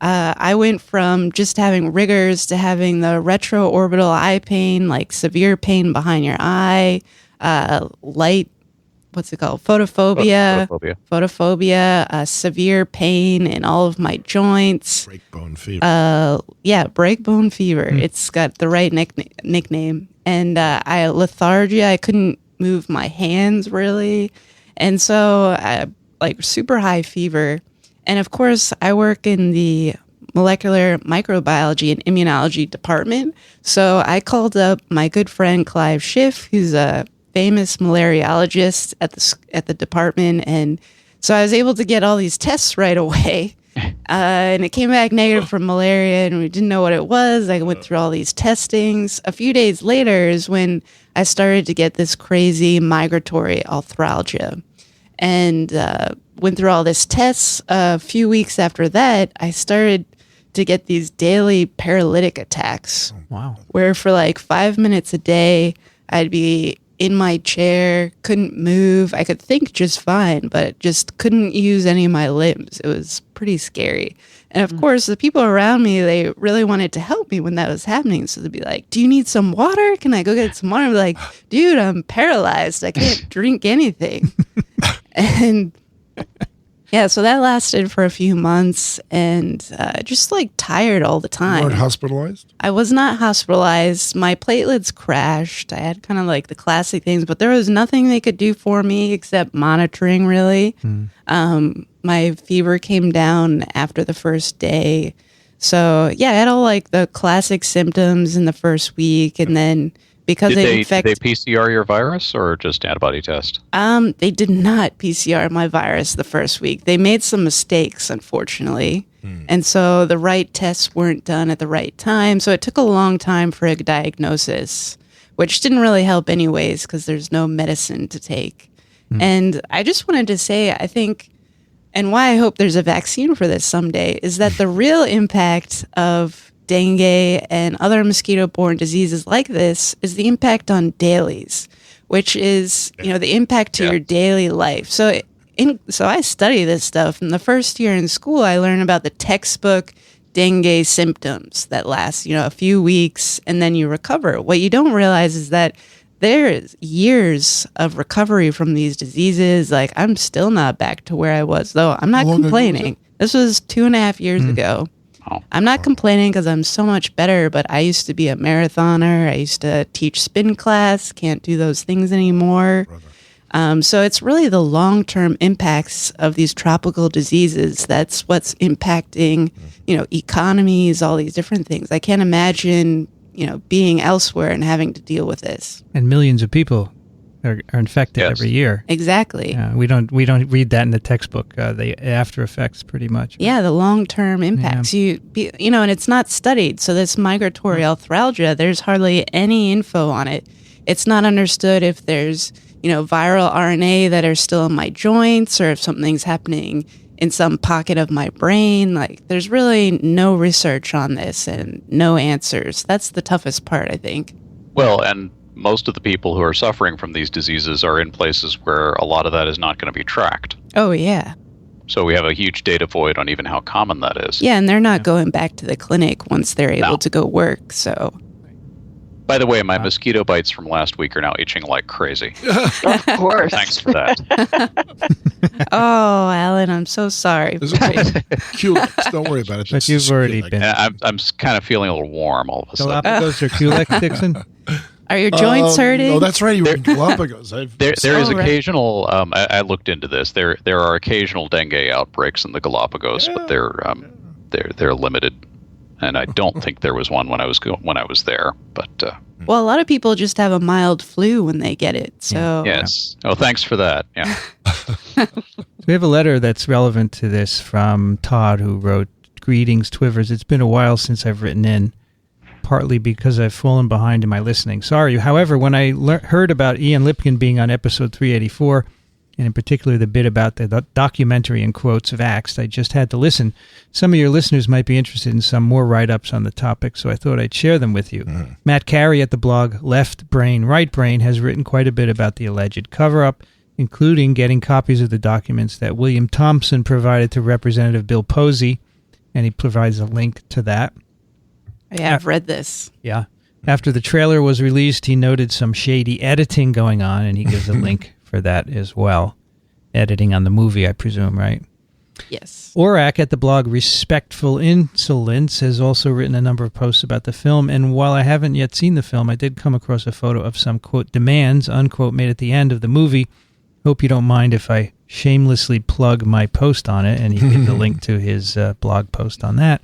I went from just having rigors to having the retroorbital eye pain, like severe pain behind your eye, what's it called? Photophobia, severe pain in all of my joints. Break bone fever. Break bone fever. It's got the right nickname. And lethargia. I couldn't move my hands really. And so like super high fever. And of course, I work in the molecular microbiology and immunology department. So I called up my good friend Clive Schiff, who's a famous malariologist at the department, and so I was able to get all these tests right away, and it came back negative for malaria, and we didn't know what it was. I went through all these testings. A few days later is when I started to get this crazy migratory arthralgia, and went through all these tests. A few weeks after that, I started to get these daily paralytic attacks. Wow. Where for like 5 minutes a day, I'd be in my chair, couldn't move. I could think just fine, but just couldn't use any of my limbs. It was pretty scary. And of course, the people around me, they really wanted to help me when that was happening. So they'd be like, do you need some water? Can I go get some water? I'd be like, dude, I'm paralyzed. I can't drink anything. And yeah, so that lasted for a few months, and just like tired all the time. You weren't hospitalized? I was not hospitalized. My platelets crashed. I had kind of like the classic things, but there was nothing they could do for me except monitoring, really. My fever came down after the first day. So yeah, I had all like the classic symptoms in the first week, and then because did they PCR your virus or just antibody test? They did not PCR my virus the first week. They made some mistakes, unfortunately. And so the right tests weren't done at the right time. So it took a long time for a diagnosis, which didn't really help anyways because there's no medicine to take. And I just wanted to say, I think, and why I hope there's a vaccine for this someday, is that the real impact of dengue and other mosquito-borne diseases like this is the impact on dailies, which is, the impact to your daily life. So I study this stuff. In the first year in school, I learned about the textbook dengue symptoms that last, a few weeks, and then you recover. What you don't realize is that there's years of recovery from these diseases. Like, I'm still not back to where I was, though. I'm not complaining. This was 2.5 years ago. I'm not complaining because I'm so much better, but I used to be a marathoner. I used to teach spin class. Can't do those things anymore. So it's really the long-term impacts of these tropical diseases. That's what's impacting, economies, all these different things. I can't imagine, being elsewhere and having to deal with this. And millions of people are infected every year. Exactly. We don't read that in the textbook. The after effects, pretty much. Yeah, the long-term impacts. And it's not studied. So this migratory arthralgia, there's hardly any info on it. It's not understood if there's viral RNA that are still in my joints, or if something's happening in some pocket of my brain. Like, there's really no research on this and no answers. That's the toughest part, I think. Well, and most of the people who are suffering from these diseases are in places where a lot of that is not going to be tracked. Oh, yeah. So we have a huge data void on even how common that is. Yeah, and they're not going back to the clinic once they're able to go work, so... By the way, my mosquito bites from last week are now itching like crazy. Of course. Thanks for that. Oh, Alan, I'm so sorry. There's a couple Culex. Don't worry about it. But you've already been. I'm kind of feeling a little warm all of a sudden. Galapagos or Culex, Dixon? Are your joints hurting? Oh, that's right. You were in Galapagos. There is occasional. I looked into this. There are occasional dengue outbreaks in the Galapagos, but they're limited. And I don't think there was one when I was there. But well, a lot of people just have a mild flu when they get it. So yes. Oh, thanks for that. Yeah. We have a letter that's relevant to this from Todd, who wrote, "Greetings, Twivers. It's been a while since I've written in. partly because I've fallen behind in my listening. Sorry. However, when I heard about Ian Lipkin being on episode 384, and in particular the bit about the documentary, in quotes, Vaxxed, I just had to listen. Some of your listeners might be interested in some more write-ups on the topic, so I thought I'd share them with you. Matt Carey at the blog Left Brain, Right Brain has written quite a bit about the alleged cover-up, including getting copies of the documents that William Thompson provided to Representative Bill Posey, and he provides a link to that. Yeah, I've read this. Yeah. After the trailer was released, he noted some shady editing going on, and he gives a link for that as well. Editing on the movie, I presume, right? Yes. Orak at the blog Respectful Insolence has also written a number of posts about the film, and while I haven't yet seen the film, I did come across a photo of some, quote, demands, unquote, made at the end of the movie. Hope you don't mind if I shamelessly plug my post on it, and he gives a link to his blog post on that.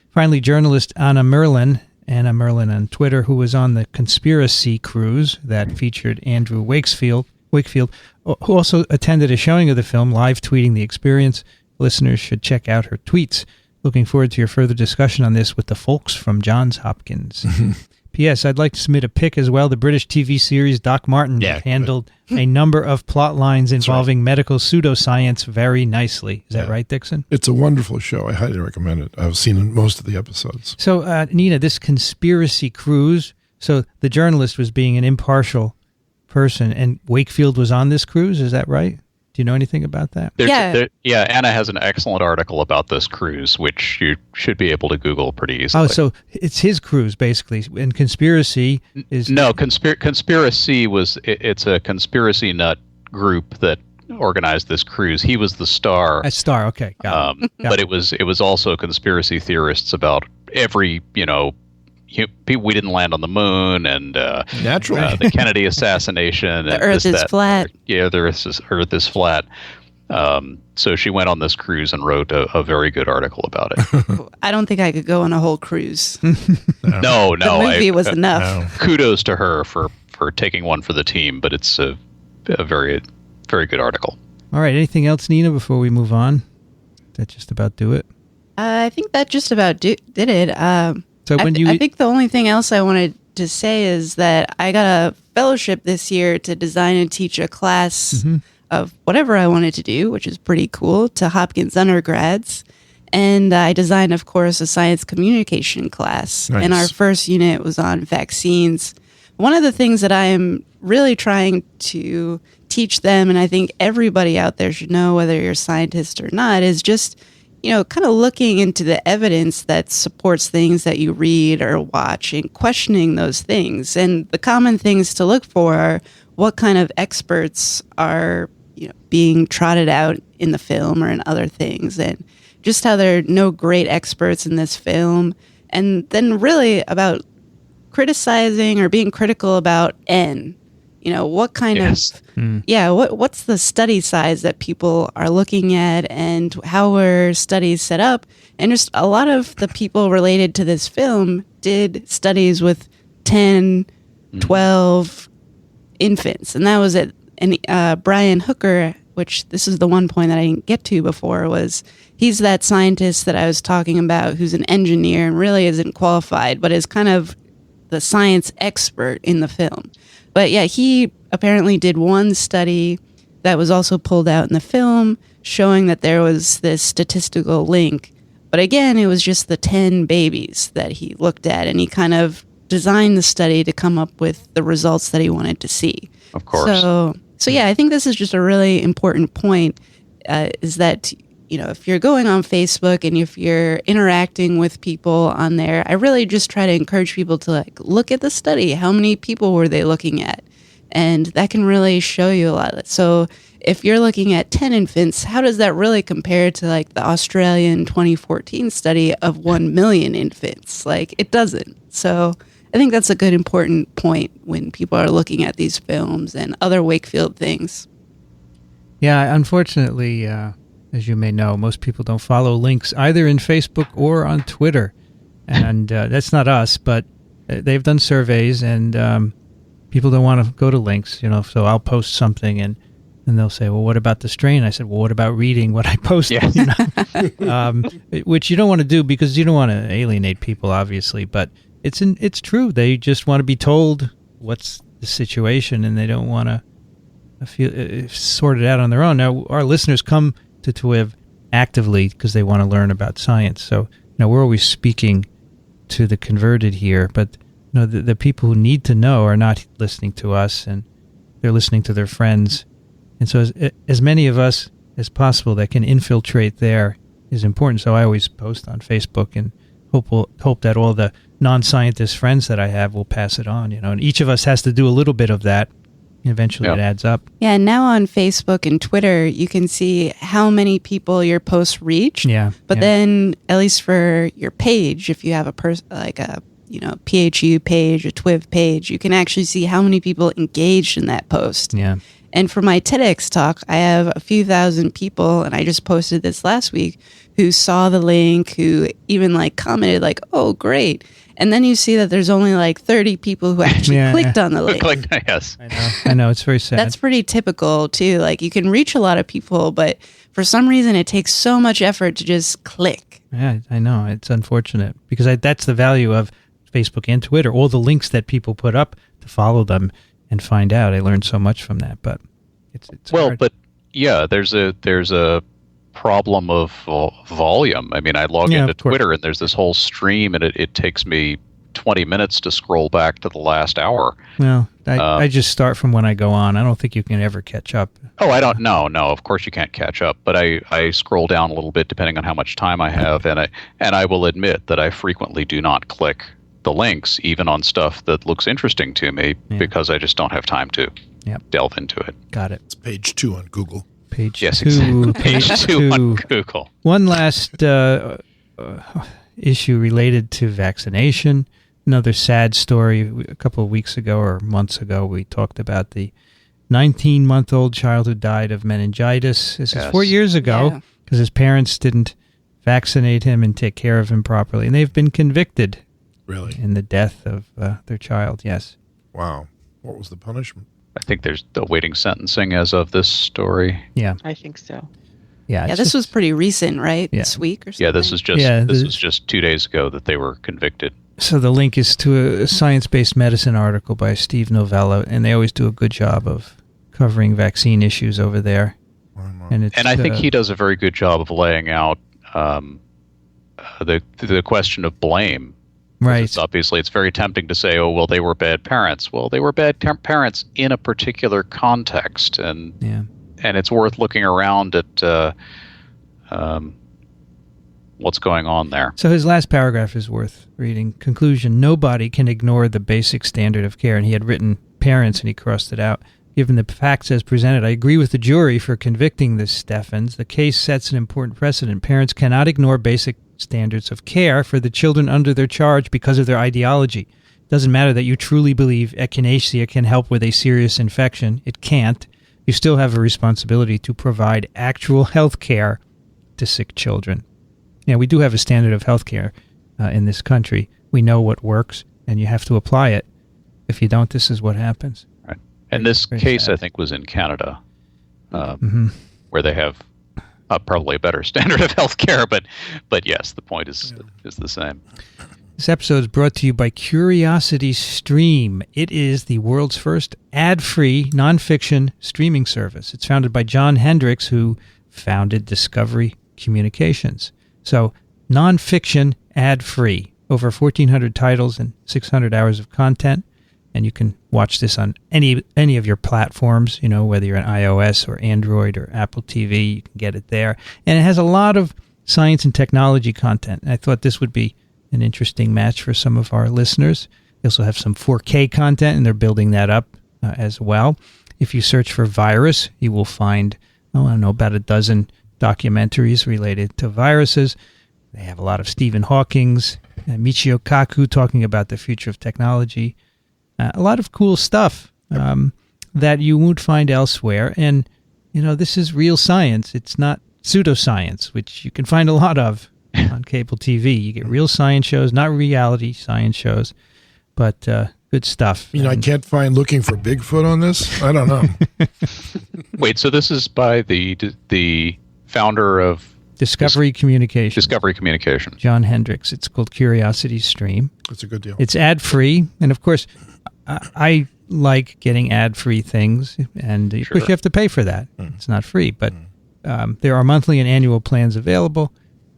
Finally, journalist Anna Merlin on Twitter, who was on the Conspiracy Cruise that featured Andrew Wakefield, who also attended a showing of the film, live tweeting the experience. Listeners should check out her tweets. Looking forward to your further discussion on this with the folks from Johns Hopkins. P.S. I'd like to submit a pick as well. The British TV series Doc Martin handled a number of plot lines involving medical pseudoscience very nicely. Is that right, Dickson? It's a wonderful show. I highly recommend it. I've seen most of the episodes. So, Nina, this Conspiracy Cruise, so the journalist was being an impartial person, and Wakefield was on this cruise, is that right? Do you know anything about that? Anna has an excellent article about this cruise, which you should be able to Google pretty easily. Oh, so it's his cruise, basically, and Conspiracy is... No, Conspiracy was... It's a conspiracy nut group that organized this cruise. He was the star. A star, okay. Got it. But it was also conspiracy theorists about every, we didn't land on the moon, and naturally the Kennedy assassination. The Earth is flat. Yeah, the Earth is flat. So she went on this cruise and wrote a very good article about it. I don't think I could go on a whole cruise. No. The movie was enough. Kudos to her for taking one for the team, but it's a very, very good article. All right. Anything else, Nina, before we move on? That just about do it? I think that just about did it. So I think the only thing else I wanted to say is that I got a fellowship this year to design and teach a class of whatever I wanted to do, which is pretty cool, to Hopkins undergrads. And I designed, of course, a science communication class. Nice. And our first unit was on vaccines. One of the things that I am really trying to teach them, and I think everybody out there should know, whether you're a scientist or not, is just kind of looking into the evidence that supports things that you read or watch and questioning those things. And the common things to look for are what kind of experts are being trotted out in the film or in other things, and just how there are no great experts in this film. And then really about criticizing or being critical about N. What kind of, what's the study size that people are looking at, and how were studies set up? And just a lot of the people related to this film did studies with 10, 12 infants. And that was it. And Brian Hooker, which this is the one point that I didn't get to before, was he's that scientist that I was talking about who's an engineer and really isn't qualified, but is kind of the science expert in the film. But yeah, he apparently did one study that was also pulled out in the film showing that there was this statistical link. But again, it was just the 10 babies that he looked at, and he kind of designed the study to come up with the results that he wanted to see. Of course. So yeah, I think this is just a really important point, is that if you're going on Facebook and if you're interacting with people on there, I really just try to encourage people to look at the study. How many people were they looking at? And that can really show you a lot. So if you're looking at 10 infants, how does that really compare to the Australian 2014 study of 1 million infants? It doesn't. So I think that's a good important point when people are looking at these films and other Wakefield things. Yeah, unfortunately, as you may know, most people don't follow links either in Facebook or on Twitter. And that's not us, but they've done surveys, and people don't want to go to links, so I'll post something, and they'll say, well, what about the strain? I said, well, what about reading what I posted? Yes. Which you don't want to do because you don't want to alienate people, obviously. But it's true. They just want to be told what's the situation, and they don't want to feel sort it out on their own. Now, our listeners come to TWiV actively because they want to learn about science. So, we're always speaking to the converted here, but the people who need to know are not listening to us, and they're listening to their friends. And so as many of us as possible that can infiltrate there is important. So I always post on Facebook and hope that all the non-scientist friends that I have will pass it on, and each of us has to do a little bit of that. Eventually it adds up. Yeah, and now on Facebook and Twitter, you can see how many people your posts reach. Yeah. But then, at least for your page, if you have a PHU page, a TWiV page, you can actually see how many people engaged in that post. Yeah. And for my TEDx talk, I have a few thousand people, and I just posted this last week, who saw the link, who even commented oh, great. And then you see that there's only 30 people who actually clicked on the link. Yes. I know. It's very sad. That's pretty typical, too. You can reach a lot of people, but for some reason, it takes so much effort to just click. Yeah, I know. It's unfortunate because that's the value of Facebook and Twitter. All the links that people put up to follow them and find out. I learned so much from that, but it's hard. But yeah, there's a problem of volume. I mean, I log into Twitter and there's this whole stream, and it takes me 20 minutes to scroll back to the last hour. Well, I just start from when I go on. I don't think you can ever catch up. Oh, I don't know. No, of course you can't catch up. But I scroll down a little bit depending on how much time I have, and I will admit that I frequently do not click the links, even on stuff that looks interesting to me, because I just don't have time to delve into it. Got it. It's page 2 on Google. Page 2. Exactly. Page 2 on Google. One last issue related to vaccination. Another sad story. A couple of weeks ago or months ago, we talked about the 19-month-old child who died of meningitis. This is 4 years ago because his parents didn't vaccinate him and take care of him properly. And they've been convicted. Really? In the death of their child, yes. Wow. What was the punishment? I think there's awaiting sentencing as of this story. Yeah. I think so. Yeah, this was pretty recent, right? Yeah. This week or something? Yeah, this was just 2 days ago that they were convicted. So the link is to a science-based medicine article by Steve Novello, and they always do a good job of covering vaccine issues over there. And I think he does a very good job of laying out the question of blame. Right. Obviously, it's very tempting to say, oh, well, they were bad parents. Well, they were bad parents in a particular context, and it's worth looking around at what's going on there. So his last paragraph is worth reading. Conclusion: nobody can ignore the basic standard of care. And he had written parents, and he crossed it out. Given the facts as presented, I agree with the jury for convicting the Steffens. The case sets an important precedent. Parents cannot ignore basic standards of care for the children under their charge because of their ideology. It doesn't matter that you truly believe echinacea can help with a serious infection. It can't. You still have a responsibility to provide actual health care to sick children. Yeah, we do have a standard of health care in this country. We know what works, and you have to apply it. If you don't, this is what happens. Right. And this case, sad. I think, was in Canada, where they have probably a better standard of health care, but yes, the point is the same. This episode is brought to you by Curiosity Stream. It is the world's first ad-free nonfiction streaming service. It's founded by John Hendricks, who founded Discovery Communications. So, nonfiction, ad-free, over 1,400 titles and 600 hours of content. And you can watch this on any of your platforms, whether you're on iOS or Android or Apple TV, you can get it there. And it has a lot of science and technology content. And I thought this would be an interesting match for some of our listeners. They also have some 4K content, and they're building that up as well. If you search for virus, you will find, about a dozen documentaries related to viruses. They have a lot of Stephen Hawking's, Michio Kaku talking about the future of technology. A lot of cool stuff that you won't find elsewhere. And, this is real science. It's not pseudoscience, which you can find a lot of on cable TV. You get real science shows, not reality science shows, but good stuff. I can't find Looking for Bigfoot on this? I don't know. Wait, so this is by the founder of Discovery Communication. Discovery Communication. John Hendricks. It's called Curiosity Stream. That's a good deal. It's ad-free, and of course, I like getting ad-free things, and of course you have to pay for that. It's not free, but there are monthly and annual plans available,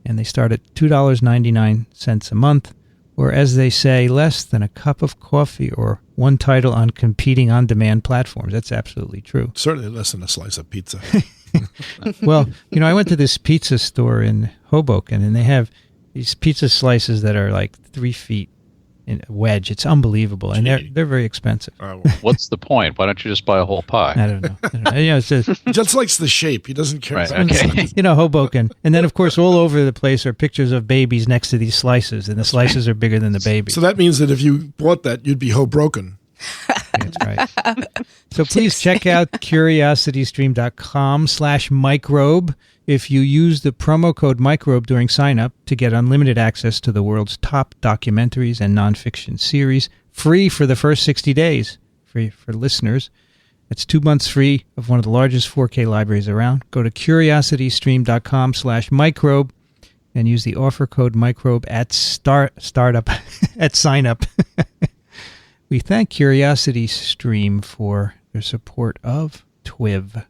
and they start at $2.99 a month, or as they say, less than a cup of coffee or one title on competing on-demand platforms. That's absolutely true. Certainly less than a slice of pizza. Well, I went to this pizza store in Hoboken, and they have these pizza slices that are like 3 feet in a wedge. It's unbelievable, and they're very expensive. What's the point? Why don't you just buy a whole pie? I don't know. It's just, He just likes the shape. He doesn't care. Right, okay. Hoboken. And then, of course, all over the place are pictures of babies next to these slices, and the slices are bigger than the baby. So that means that if you bought that, you'd be Hoboken. That's right. So please check out curiositystream.com/microbe. If you use the promo code microbe during sign-up to get unlimited access to the world's top documentaries and nonfiction series, free for the first 60 days, free for listeners. That's 2 months free of one of the largest 4K libraries around. Go to curiositystream.com/microbe and use the offer code microbe at startup at sign-up. We thank Curiosity Stream for their support of TWiV.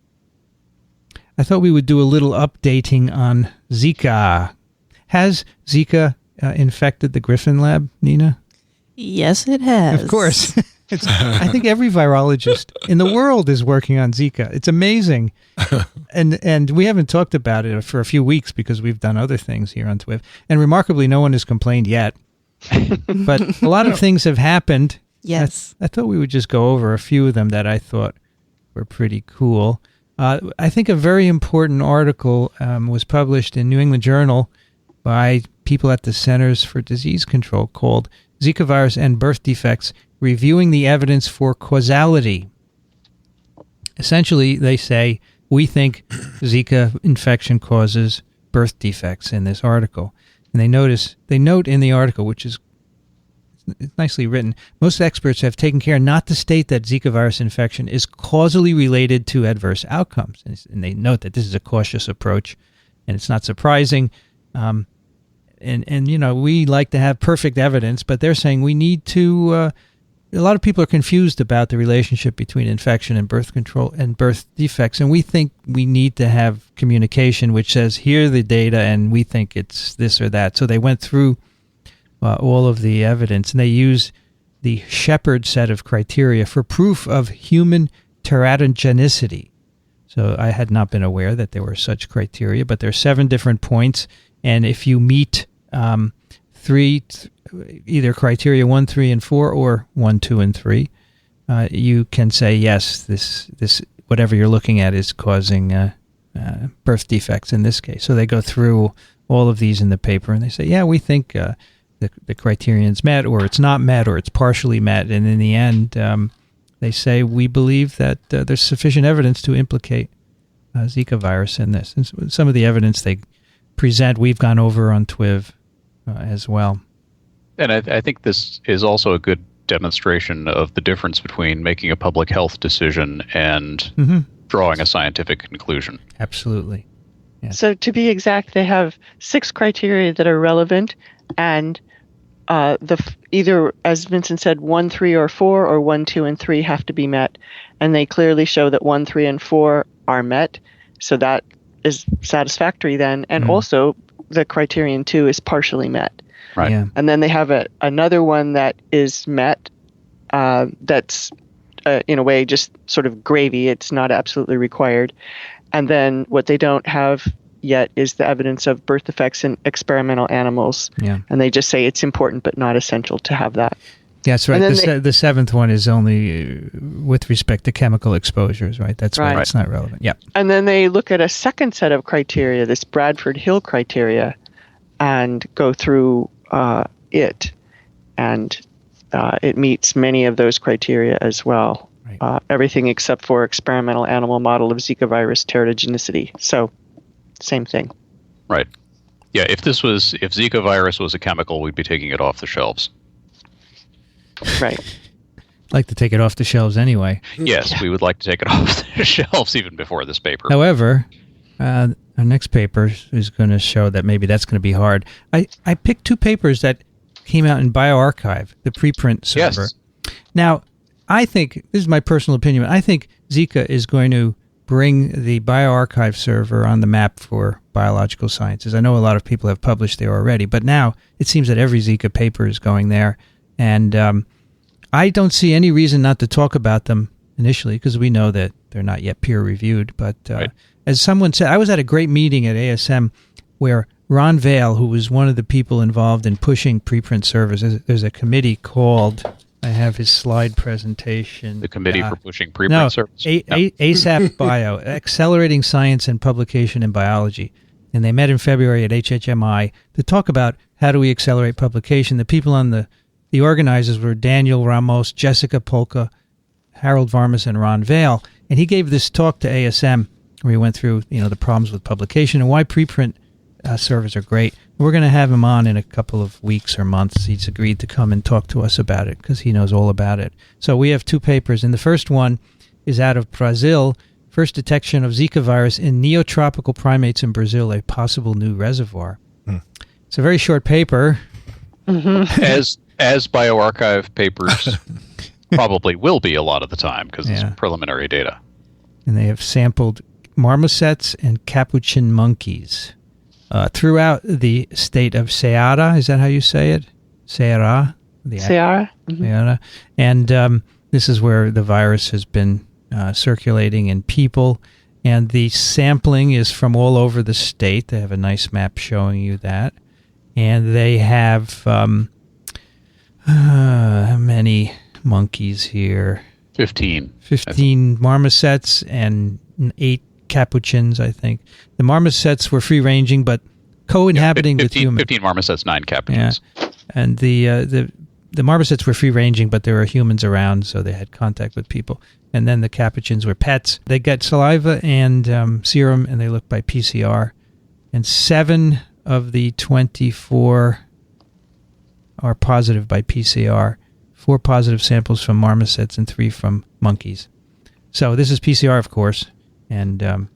I thought we would do a little updating on Zika. Has Zika infected the Griffin lab, Nina? Yes, it has. Of course. I think every virologist in the world is working on Zika. It's amazing. And we haven't talked about it for a few weeks because we've done other things here on TWiV. And remarkably, no one has complained yet. But a lot of things have happened. Yes. I thought we would just go over a few of them that I thought were pretty cool. I think a very important article was published in New England Journal by people at the Centers for Disease Control called Zika Virus and Birth Defects, Reviewing the Evidence for Causality. Essentially, they say, we think Zika infection causes birth defects in this article. And they note in the article, which is it's nicely written, most experts have taken care not to state that Zika virus infection is causally related to adverse outcomes. And they note that this is a cautious approach, and it's not surprising. And we like to have perfect evidence, but they're saying we need to... a lot of people are confused about the relationship between infection and birth control and birth defects, and we think we need to have communication which says, here are the data, and we think it's this or that. So they went through all of the evidence, and they use the Shepard set of criteria for proof of human teratogenicity. So I had not been aware that there were such criteria, but there are 7 different points, and if you meet either criteria 1, 3, and 4, or 1, 2, and 3, you can say, yes, this whatever you're looking at is causing birth defects in this case. So they go through all of these in the paper, and they say, yeah, we think the criterion's met, or it's not met, or it's partially met. And in the end, they say, we believe that there's sufficient evidence to implicate Zika virus in this. And some of the evidence they present, we've gone over on TWiV as well. And I think this is also a good demonstration of the difference between making a public health decision and drawing a scientific conclusion. Absolutely. Yeah. So to be exact, they have 6 criteria that are relevant, and either, as Vincent said, 1, 3, or 4, or 1, 2, and 3 have to be met. And they clearly show that 1, 3, and 4 are met. So that is satisfactory then. And also the criterion 2 is partially met. Right. Yeah. And then they have another one that is met. That's in a way just sort of gravy. It's not absolutely required. And then what they don't have yet is the evidence of birth defects in experimental animals. Yeah. And they just say it's important but not essential to have that. Yeah, that's right. The 7th one is only with respect to chemical exposures, right? That's why it's not relevant. Yeah. And then they look at a second set of criteria, this Bradford Hill criteria, and go through it. And it meets many of those criteria as well. Right. Everything except for experimental animal model of Zika virus teratogenicity. So, same thing. Right. Yeah, if Zika virus was a chemical, we'd be taking it off the shelves. Right. Like to take it off the shelves anyway. Yes, we would like to take it off the shelves even before this paper. However, Our next paper is going to show that maybe that's going to be hard. I picked two papers that came out in bioRxiv, the preprint server. Yes. Now, I think, this is my personal opinion, I think Zika is going to bring the bioRxiv server on the map for biological sciences. I know a lot of people have published there already, but now it seems that every Zika paper is going there. And I don't see any reason not to talk about them initially, because we know that they're not yet peer-reviewed. But right. As someone said, I was at a great meeting at ASM where Ron Vale, who was one of the people involved in pushing preprint servers, there's a committee called, I have his slide presentation. The Committee for Pushing Preprint Servers? ASAP Bio, Accelerating Science and Publication in Biology. And they met in February at HHMI to talk about how do we accelerate publication. The people on the organizers were Daniel Ramos, Jessica Polka, Harold Varmus, and Ron Vale. And he gave this talk to ASM where he went through the problems with publication and why preprint servers are great. We're going to have him on in a couple of weeks or months. He's agreed to come and talk to us about it because he knows all about it. So we have two papers, and the first one is out of Brazil, first detection of Zika virus in neotropical primates in Brazil, a possible new reservoir. It's a very short paper. Mm-hmm. As bioRxiv papers probably will be a lot of the time because it's preliminary data. And they have sampled marmosets and capuchin monkeys throughout the state of Ceará. Is that how you say it? Ceará? Ceará. Mm-hmm. Ceará. And this is where the virus has been circulating in people. And the sampling is from all over the state. They have a nice map showing you that. And they have how many monkeys here? 15. 15 marmosets and 8 capuchins, I think. The marmosets were free-ranging, but co-inhabiting with humans. 15 marmosets, 9 capuchins. Yeah. And the marmosets were free-ranging, but there were humans around, so they had contact with people. And then the capuchins were pets. They got saliva and serum, and they looked by PCR. And 7 of the 24 are positive by PCR. 4 positive samples from marmosets and 3 from monkeys. So this is PCR, of course. And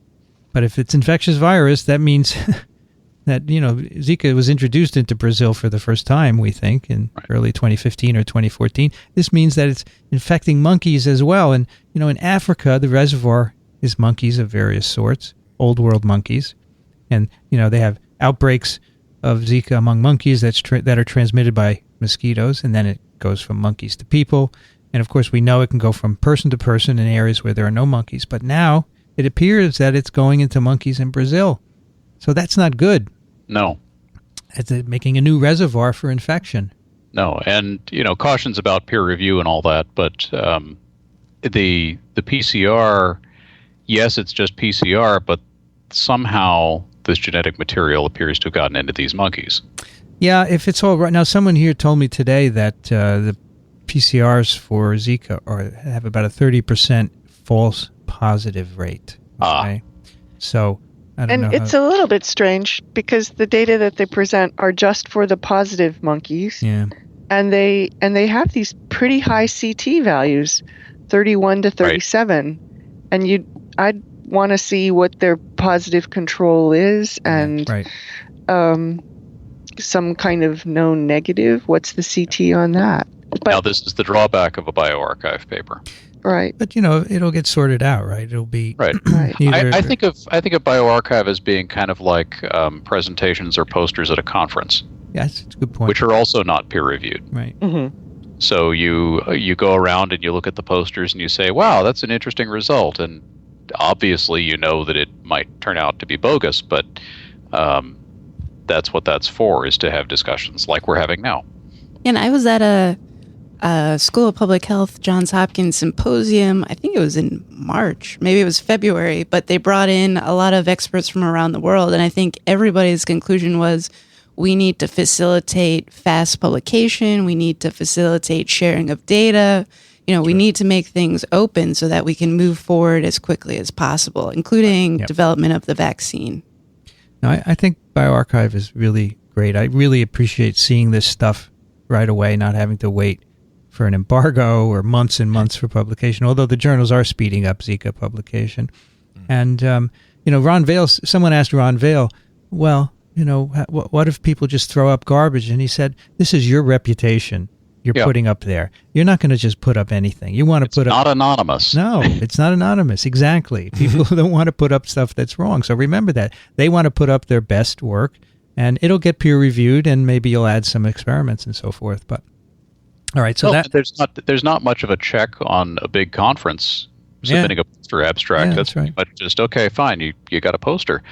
but if it's infectious virus, that means that Zika was introduced into Brazil for the first time, we think, in early 2015 or 2014. This means that it's infecting monkeys as well. And in Africa, the reservoir is monkeys of various sorts, old world monkeys, and they have outbreaks of Zika among monkeys that are transmitted by mosquitoes, and then it goes from monkeys to people. And of course, we know it can go from person to person in areas where there are no monkeys. But now it appears that it's going into monkeys in Brazil. So that's not good. No. It's making a new reservoir for infection. No, and cautions about peer review and all that, but the PCR, yes, it's just PCR, but somehow this genetic material appears to have gotten into these monkeys. Yeah, if it's all right. Now, someone here told me today that the PCRs for Zika have about a 30% false positive rate. Okay? So I don't know. And it's a little bit strange because the data that they present are just for the positive monkeys. Yeah. And they have these pretty high CT values, 31 to 37. Right. And I'd want to see what their positive control is and some kind of known negative. What's the CT on that? But, now, this is the drawback of a bioRxiv paper. Right. But, it'll get sorted out, right? It'll be... Right. I think of bioRxiv as being kind of like presentations or posters at a conference. Yes, it's a good point. Which are also not peer-reviewed. Right. Mm-hmm. So you go around and you look at the posters and you say, wow, that's an interesting result. And obviously you know that it might turn out to be bogus, but that's what that's for, is to have discussions like we're having now. And I was at a School of Public Health Johns Hopkins symposium. I think it was in March, maybe it was February, but they brought in a lot of experts from around the world. And I think everybody's conclusion was we need to facilitate fast publication. We need to facilitate sharing of data. We need to make things open so that we can move forward as quickly as possible, including development of the vaccine. No, I think bioRxiv is really great. I really appreciate seeing this stuff right away, not having to wait for an embargo or months and months for publication, although the journals are speeding up Zika publication. And Ron Vail, someone asked Ron Vail, well, what if people just throw up garbage? And he said, this is your reputation you're putting up there. You're not going to just put up anything. You want to put up... It's not anonymous. No, it's not anonymous. Exactly. People don't want to put up stuff that's wrong. So remember that. They want to put up their best work, and it'll get peer-reviewed, and maybe you'll add some experiments and so forth. But all right, so there's not much of a check on a big conference submitting a poster abstract. That's right. But just, okay, fine, you got a poster.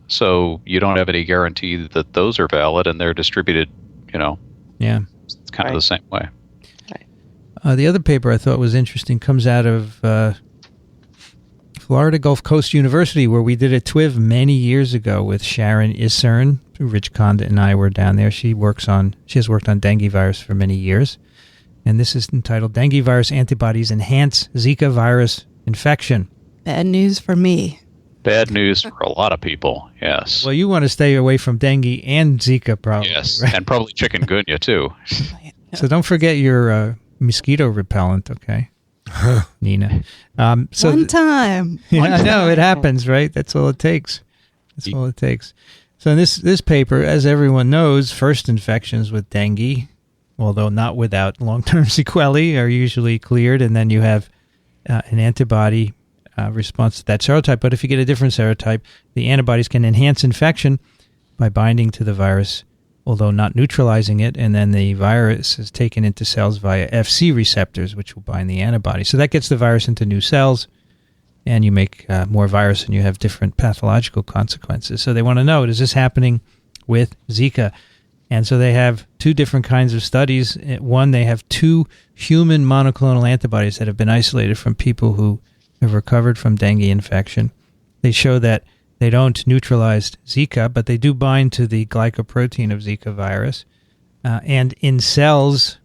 So you don't have any guarantee that those are valid, and they're distributed, Yeah. It's kind of the same way. The other paper I thought was interesting comes out of Florida Gulf Coast University, where we did a TWiV many years ago with Sharon Isern. Rich Condit and I were down there. She has worked on dengue virus for many years. And this is entitled Dengue Virus Antibodies Enhance Zika Virus Infection. Bad news for me. Bad news for a lot of people, yes. Well, you want to stay away from dengue and Zika, probably. Yes, right? And probably chikungunya, too. So don't forget your mosquito repellent, okay, Nina? One time. Yeah, I know, it happens, right? That's all it takes. All it takes. So in this paper, as everyone knows, first infections with dengue, although not without long-term sequelae, are usually cleared, and then you have an antibody response to that serotype. But if you get a different serotype, the antibodies can enhance infection by binding to the virus, although not neutralizing it, and then the virus is taken into cells via Fc receptors, which will bind the antibody. So that gets the virus into new cells, and you make more virus, and you have different pathological consequences. So they want to know, is this happening with Zika? And so they have two different kinds of studies. One, they have 2 human monoclonal antibodies that have been isolated from people who have recovered from dengue infection. They show that they don't neutralize Zika, but they do bind to the glycoprotein of Zika virus. And in cells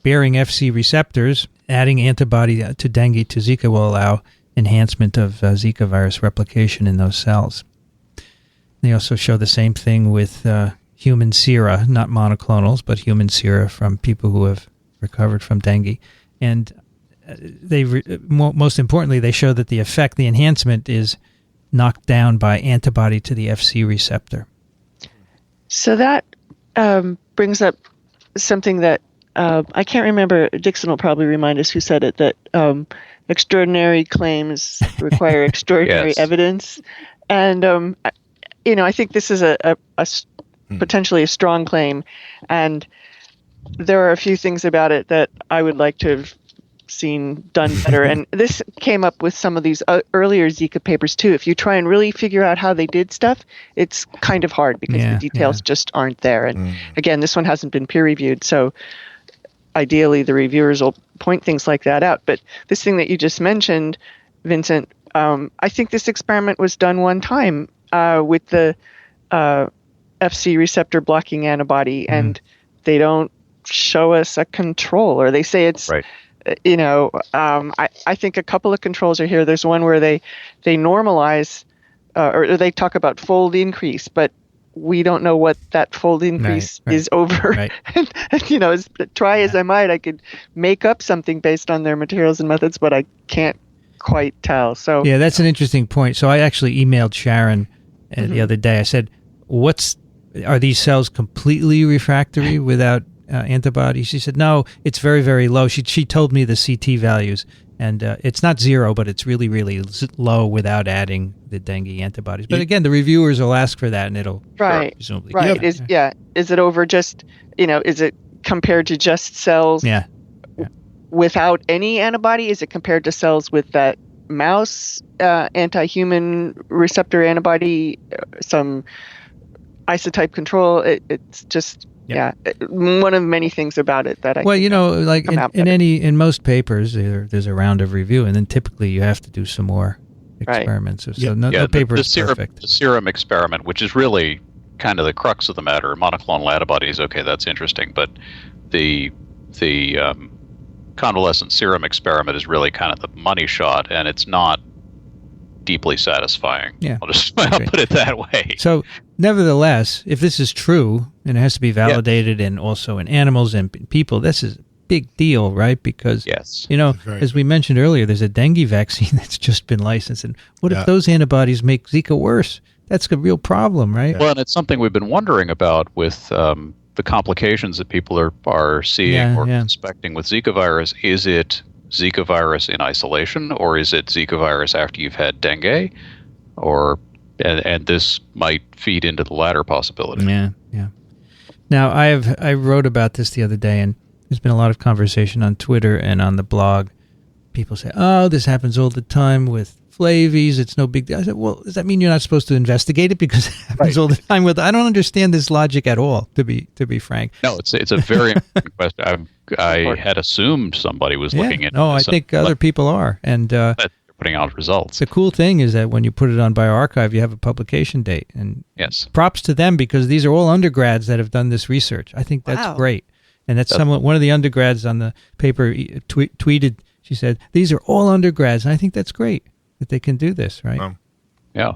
bearing Fc receptors, adding antibody to dengue to Zika will allow enhancement of Zika virus replication in those cells. They also show the same thing with human sera, not monoclonals, but human sera from people who have recovered from dengue. And most importantly, they show that the enhancement is knocked down by antibody to the Fc receptor. So that brings up something that I can't remember. Dickson will probably remind us who said it, that extraordinary claims require extraordinary evidence. And, I think this is a potentially a strong claim. And there are a few things about it that I would like to have seen done better. And this came up with some of these earlier Zika papers too. If you try and really figure out how they did stuff, it's kind of hard because the details just aren't there. And again, this one hasn't been peer reviewed, so ideally the reviewers will point things like that out. But this thing that you just mentioned, Vincent, I think this experiment was done one time with the Fc receptor blocking antibody, and they don't show us a control, or they say it's right. I think a couple of controls are here. There's one where they normalize, or they talk about fold increase, but we don't know what that fold increase is over. Right. and as try as I might, I could make up something based on their materials and methods, but I can't quite tell. So yeah, that's an interesting point. So I actually emailed Sharon the other day. I said, are these cells completely refractory without antibodies? She said, no, it's very, very low. She told me the CT values, and it's not 0, but it's really, really low without adding the dengue antibodies. But again, the reviewers will ask for that, and it'll presumably. Right. Is it over just, is it compared to just cells without any antibody? Is it compared to cells with that mouse anti-human receptor antibody, some isotype control? It's just... Yeah, one of many things about it that I like in most papers, there's a round of review, and then typically you have to do some more experiments. Right. So no paper is perfect. The serum experiment, which is really kind of the crux of the matter, monoclonal antibodies. Okay, that's interesting, but the convalescent serum experiment is really kind of the money shot, and it's not deeply satisfying. Yeah, I'll put it that way. So, nevertheless, if this is true, and it has to be validated, and also in animals and people, this is big deal, right? Because, Yes. as we mentioned earlier, there's a dengue vaccine that's just been licensed. And what if those antibodies make Zika worse? That's a real problem, right? Well, and it's something we've been wondering about with the complications that people are seeing or suspecting with Zika virus. Is it Zika virus in isolation, or is it Zika virus after you've had dengue? And this might feed into the latter possibility. Yeah. Now, I wrote about this the other day, and there's been a lot of conversation on Twitter and on the blog. People say, "Oh, this happens all the time with flavies. It's no big deal." I said, "Well, does that mean you're not supposed to investigate it because it happens all the time with?" I don't understand this logic at all. To be frank. No, it's a very important question. I had assumed somebody was looking at. No, I think other people are, and they're putting out results. The cool thing is that when you put it on bioRxiv, you have a publication date, and props to them because these are all undergrads that have done this research. I think that's great, and that's one of the undergrads on the paper tweeted. She said, "These are all undergrads," and I think that's great that they can do this, right? Yeah.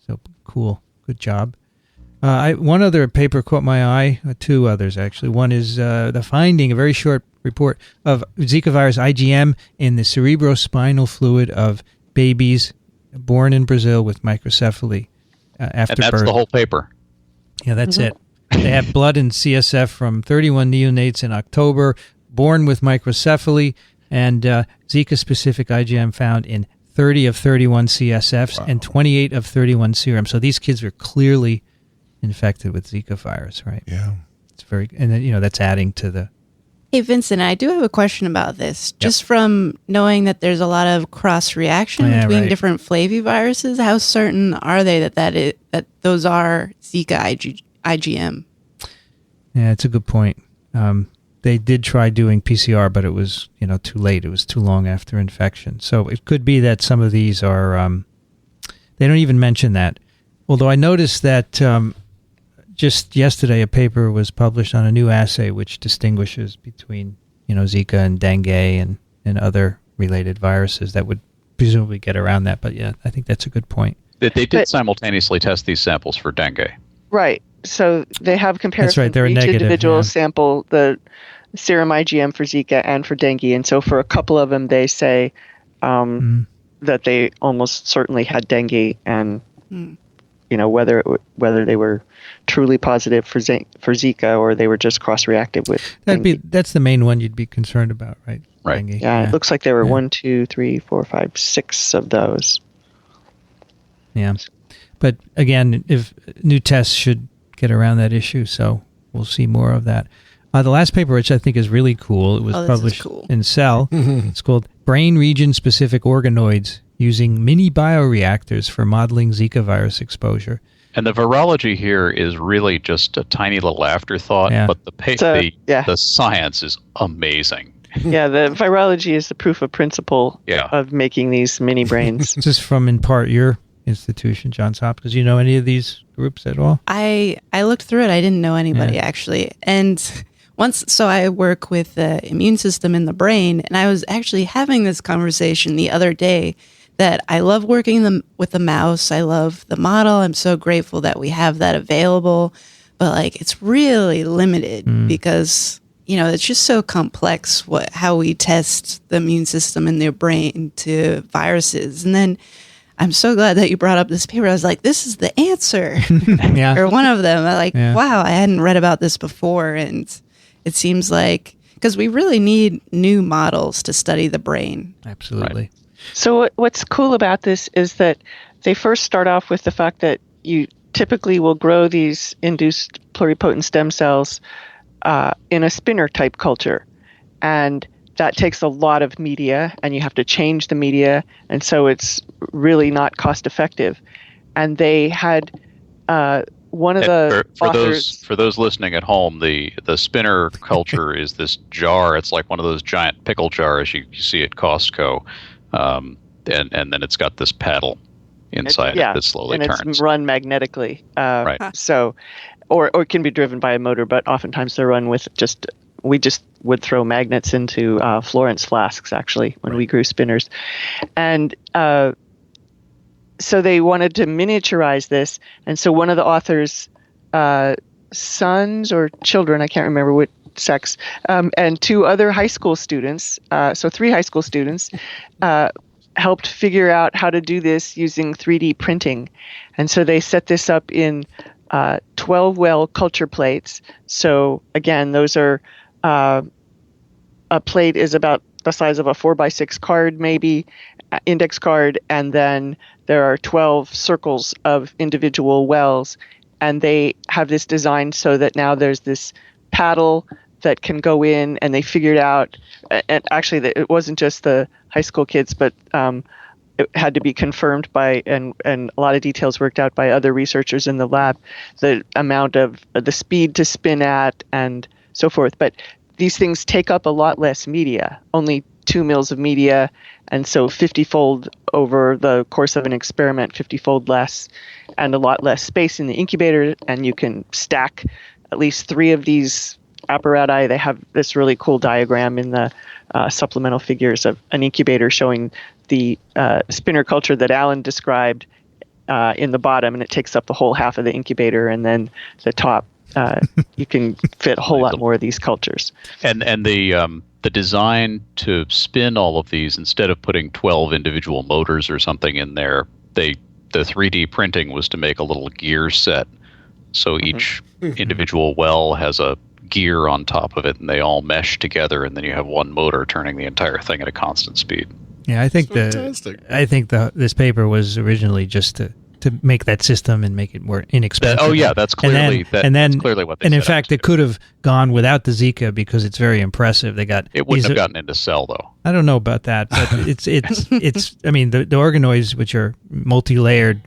So cool. Good job. One other paper caught my eye, two others actually. One is the finding, a very short report of Zika virus IgM in the cerebrospinal fluid of babies born in Brazil with microcephaly after birth. And that's the whole paper. Yeah, that's it. They had blood and CSF from 31 neonates in October, born with microcephaly, and Zika-specific IgM found in 30 of 31 CSFs and 28 of 31 serum. So these kids were clearly infected with Zika virus, right? Yeah. It's very, and then, that's adding to the... Hey, Vincent, I do have a question about this. Just from knowing that there's a lot of cross-reaction between different flaviviruses, how certain are they that those are Zika IgM? Yeah, it's a good point. They did try doing PCR, but it was, too late. It was too long after infection. So it could be that some of these are... they don't even mention that. Although I noticed that just yesterday a paper was published on a new assay which distinguishes between, Zika and dengue and other related viruses that would presumably get around that. But yeah, I think that's a good point. They did simultaneously test these samples for dengue. Right. So they have comparison That's right. They're for each negative, individual sample, the serum IgM for Zika and for dengue. And so for a couple of them, they say that they almost certainly had dengue, and whether they were truly positive for Zika or they were just cross-reactive with dengue. That's the main one you'd be concerned about, right? Right. Dengue. Yeah, it looks like there were 1, 2, 3, 4, 5, 6 of those. Yeah. But again, if new tests should get around that issue, so we'll see more of that. The last paper, which I think is really cool, it was published in Cell. It's called Brain Region Specific Organoids Using Mini Bioreactors for Modeling Zika Virus Exposure. And the virology here is really just a tiny little afterthought, but the science is amazing. Yeah, the virology is the proof of principle of making these mini brains. This is from, in part, your institution, Johns Hopkins. Do you know any of these groups at all? I looked through it. I didn't know anybody, actually. And so I work with the immune system in the brain, and I was actually having this conversation the other day that I love working with the mouse. I love the model. I'm so grateful that we have that available. But it's really limited because, it's just so complex how we test the immune system in their brain to viruses. And then I'm so glad that you brought up this paper. I was like, this is the answer. Or one of them. Wow, I hadn't read about this before. And it seems like, because we really need new models to study the brain. Absolutely. Right. So what's cool about this is that they first start off with the fact that you typically will grow these induced pluripotent stem cells in a spinner type culture. And that takes a lot of media, and you have to change the media. And so it's really not cost effective. And they had one of the authors... For those listening at home, the spinner culture is this jar. It's like one of those giant pickle jars you see at Costco. And then it's got this paddle inside it that slowly turns. And it's run magnetically. Right. So, or it can be driven by a motor, but oftentimes they're run with we just would throw magnets into Florence flasks, actually, when we grew spinners. And so they wanted to miniaturize this. And so one of the authors sons or children, I can't remember what sex, and 2 other high school students, so 3 high school students, helped figure out how to do this using 3D printing. And so they set this up in 12 well culture plates. So again, those are, a plate is about the size of a 4x6 card, maybe, index card, and then there are 12 circles of individual wells. And they have this designed so that now there's this paddle that can go in, and they figured out, and actually it wasn't just the high school kids, but it had to be confirmed by, and a lot of details worked out by other researchers in the lab, the amount of the speed to spin at and so forth. But these things take up a lot less media, only 2 mils of media, and so 50-fold over the course of an experiment, 50-fold less, and a lot less space in the incubator, and you can stack at least 3 of these apparatus. They have this really cool diagram in the supplemental figures of an incubator showing the spinner culture that Alan described in the bottom, and it takes up the whole half of the incubator, and then the top, you can fit a whole lot more of these cultures. And the design to spin all of these, instead of putting 12 individual motors or something in there, the 3D printing was to make a little gear set. So each individual well has a gear on top of it, and they all mesh together, and then you have one motor turning the entire thing at a constant speed. Yeah, I think this paper was originally just to make that system and make it more inexpensive. That's clearly that's clearly what they and in set fact, it could have gone without the Zika because it's very impressive. It wouldn't have gotten into cell though. I don't know about that, but it's. I mean, the organoids, which are multi-layered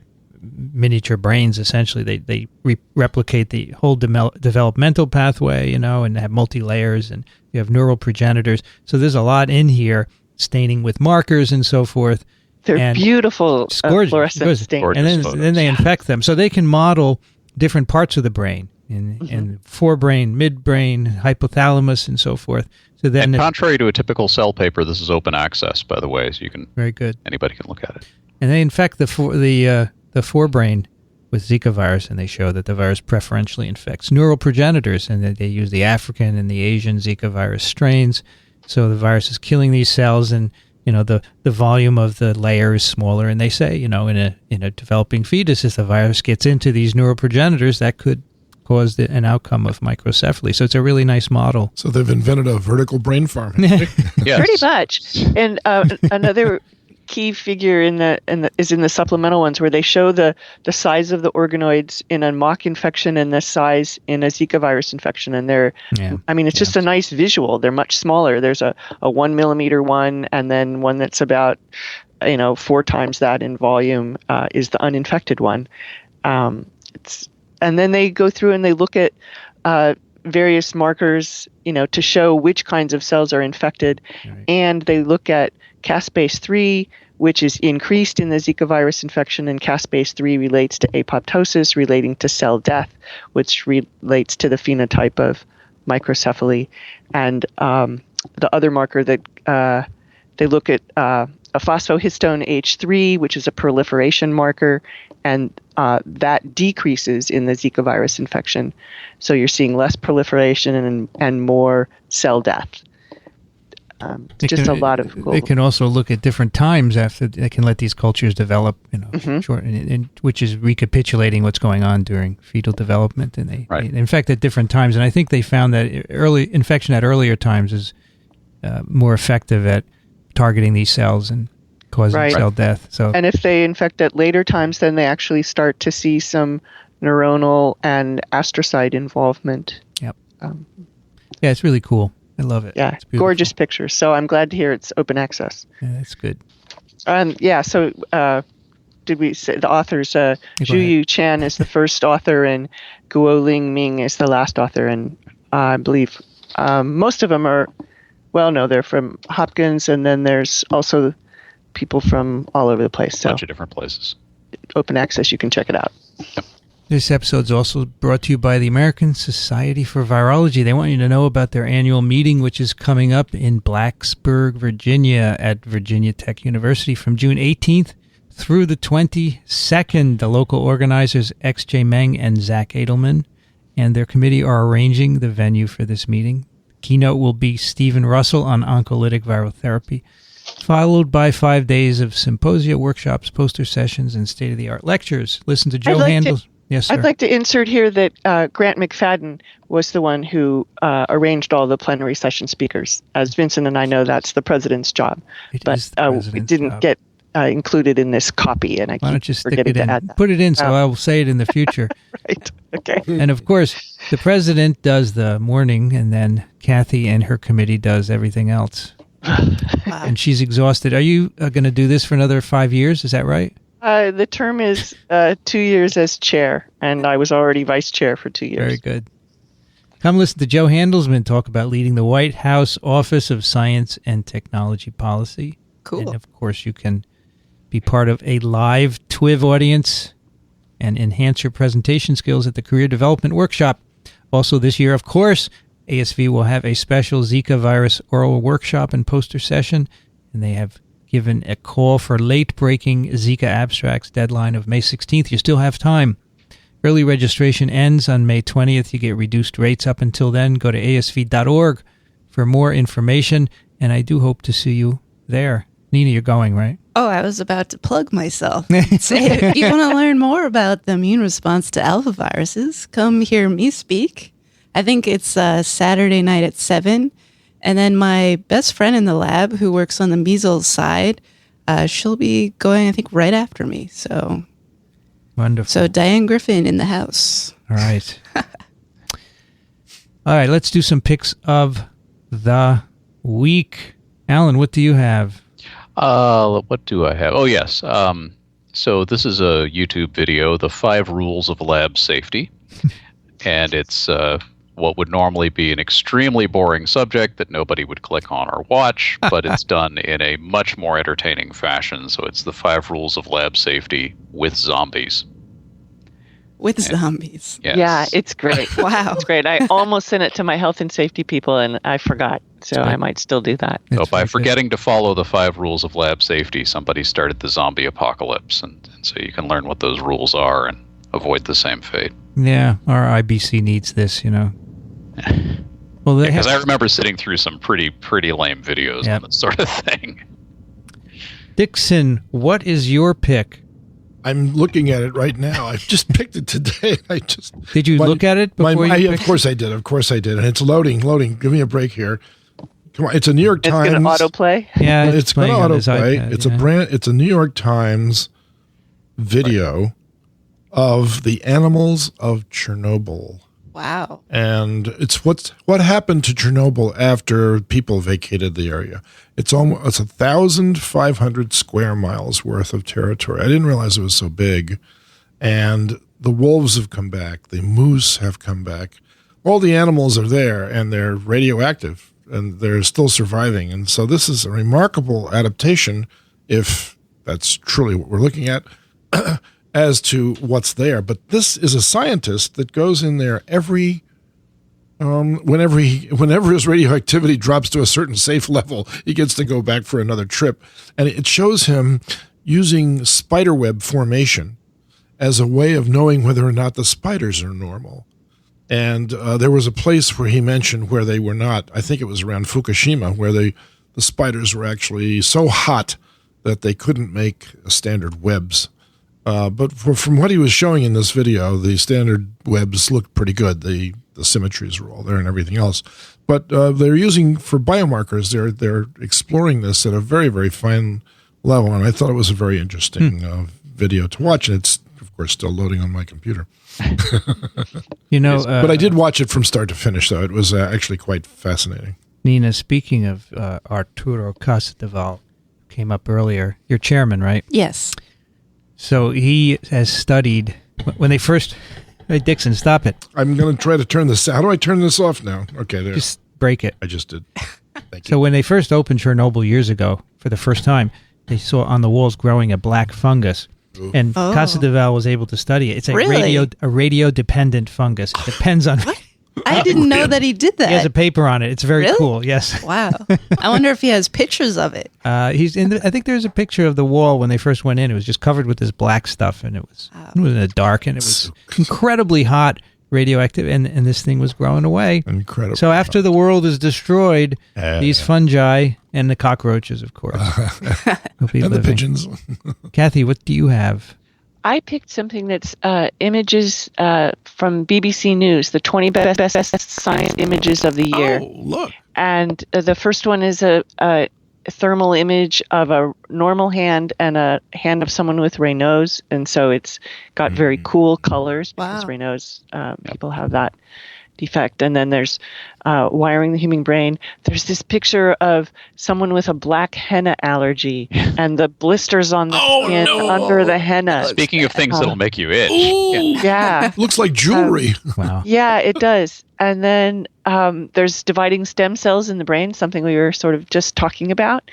miniature brains, essentially, they replicate the whole developmental pathway, and have multi-layers, and you have neural progenitors. So there's a lot in here, staining with markers and so forth. They're beautiful fluorescent stains. And then they infect them. So they can model different parts of the brain, in forebrain, midbrain, hypothalamus, and so forth. So then, and contrary to a typical cell paper, this is open access, by the way, so you can very good. Anybody can look at it. And they infect the forebrain with Zika virus, and they show that the virus preferentially infects neural progenitors, and that they use the African and the Asian Zika virus strains. So the virus is killing these cells, and the volume of the layer is smaller. And they say, in a developing fetus, if the virus gets into these neural progenitors, that could cause an outcome of microcephaly. So it's a really nice model. So they've invented a vertical brain farm. Yes. Pretty much. And another key figure is in the supplemental ones, where they show the size of the organoids in a mock infection and the size in a Zika virus infection. And it's just a nice visual. They're much smaller. There's a 1 millimeter one, and then one that's about 4 times that in volume is the uninfected one. And then they go through and they look at various markers, to show which kinds of cells are infected. Right. And they look at caspase-3, which is increased in the Zika virus infection, and caspase-3 relates to apoptosis, relating to cell death, which relates to the phenotype of microcephaly. And the other marker that they look at a phosphohistone H3, which is a proliferation marker, and that decreases in the Zika virus infection. So you're seeing less proliferation and more cell death. A lot of cool. They can also look at different times after they can let these cultures develop, short, and which is recapitulating what's going on during fetal development. And they infect at different times. And I think they found that early infection at earlier times is more effective at targeting these cells and causing cell death. So, and if they infect at later times, then they actually start to see some neuronal and astrocyte involvement. Yep. Yeah, it's really cool. I love it. Yeah, gorgeous pictures. So I'm glad to hear it's open access. Yeah, that's good. So did we say the authors? Zhuyu Chan is the first author, and Guoling Ming is the last author. And I believe most of them are, they're from Hopkins, and then there's also people from all over the place. So a bunch of different places. Open access, you can check it out. Yep. This episode is also brought to you by the American Society for Virology. They want you to know about their annual meeting, which is coming up in Blacksburg, Virginia, at Virginia Tech University from June 18th through the 22nd. The local organizers, X.J. Meng and Zach Edelman. and their committee are arranging the venue for this meeting. Keynote will be Stephen Russell on oncolytic viral therapy, followed by 5 days of symposia, workshops, poster sessions, and state-of-the-art lectures. Listen to Joe Handels. Yes, sir. I'd like to insert here that Grant McFadden was the one who arranged all the plenary session speakers. As Vincent and I know, that's the president's job. It didn't get included in this copy, and I Why don't keep you stick forgetting it in? to add that. Put it in so I will say it in the future. Right. Okay. And of course, the president does the morning, and then Kathy and her committee does everything else. Wow. And she's exhausted. Are you going to do this for another 5 years? Is that right? The term is 2 years as chair, and I was already vice chair for 2 years. Very good. Come listen to Joe Handelsman talk about leading the White House Office of Science and Technology Policy. Cool. And of course, you can be part of a live TWiV audience and enhance your presentation skills at the Career Development Workshop. Also this year, of course, ASV will have a special Zika virus oral workshop and poster session, and they have given a call for late-breaking Zika abstracts deadline of May 16th. You still have time. Early registration ends on May 20th. You get reduced rates up until then. Go to asv.org for more information, and I do hope to see you there. Nina, you're going, right? Oh, I was about to plug myself. Say, if you want to learn more about the immune response to alpha viruses, come hear me speak. I think it's Saturday night at 7. And then my best friend in the lab, who works on the measles side, she'll be going, I think, right after me. So Wonderful. So Diane Griffin in the house. All right. All right, let's do some picks of the week. Alan, what do you have? What do I have? Oh, yes. So this is a YouTube video, The 5 Rules of Lab Safety. And it's what would normally be an extremely boring subject that nobody would click on or watch, but it's done in a much more entertaining fashion. So it's The 5 Rules of Lab Safety with zombies. With zombies. Yes. Yeah, it's great. Wow. It's great. I almost sent it to my health and safety people, and I forgot. So I might still do that. So It's by very forgetting to follow the 5 rules of lab safety, somebody started the zombie apocalypse. And so you can learn what those rules are and avoid the same fate. good. Yeah, our IBC needs this, you know. Well, they Because have I remember sitting through some pretty lame videos Yep. on this sort of thing. Dickson, what is your pick? I'm looking at it right now. I just picked it today. Did you look at it before you Of picked course I did. Of course I did. And it's loading. Give me a break here. Come on. It's a New York It's Times. going to autoplay. Yeah, It's going to playing on his autoplay. iPad, It's a New York Times video of the animals of Chernobyl. Wow. And it's what happened to Chernobyl after people vacated the area. It's 1,500 square miles worth of territory. I didn't realize it was so big. And the wolves have come back. The moose have come back. All the animals are there, and they're radioactive, and they're still surviving. And so this is a remarkable adaptation, if that's truly what we're looking at, as to what's there. But this is a scientist that goes in there whenever his radioactivity drops to a certain safe level, he gets to go back for another trip. And it shows him using spiderweb formation as a way of knowing whether or not the spiders are normal. And there was a place where he mentioned where they were not. I think it was around Fukushima, where the spiders were actually so hot that they couldn't make standard webs. But from what he was showing in this video, the standard webs looked pretty good. The symmetries were all there and everything else. But they're using, for biomarkers, they're exploring this at a very, very fine level. And I thought it was a very interesting video to watch. And it's, of course, still loading on my computer. You know, But I did watch it from start to finish, though. It was actually quite fascinating. Nina, speaking of Arturo Casadevall, came up earlier. You're chairman, right? Yes. So he has studied when they first. Hey, Dickson, stop it! I'm going to try to turn this. How do I turn this off now? Okay, there. Just break it. I just did. Thank you. So when they first opened Chernobyl years ago, for the first time, they saw on the walls growing a black fungus, and Casadevall was able to study it. It's a Really? radio dependent fungus. It depends on. I didn't know that he did that. He has a paper on it. It's very Really? cool. Yes. Wow. I wonder if he has pictures of it. He's in. I think there's a picture of the wall when they first went in. It was just covered with this black stuff, and it was in the dark, and it was incredibly hot, radioactive, and this thing was growing away. Incredible. So after the world is destroyed, these fungi and the cockroaches, of course, will be and living. the pigeons. Kathy, what do you have? I picked something that's images from BBC News, the 20 best science images of the year. Oh, look. And the first one is a thermal image of a normal hand and a hand of someone with Raynaud's. And so it's got very cool colors because Wow. Raynaud's people have that defect. And then there's wiring the human brain. There's this picture of someone with a black henna allergy and the blisters on the skin under the henna. Speaking of things that'll make you itch. Ooh. Yeah. Looks like jewelry. Wow. Yeah, it does. And then there's dividing stem cells in the brain, something we were sort of just talking about.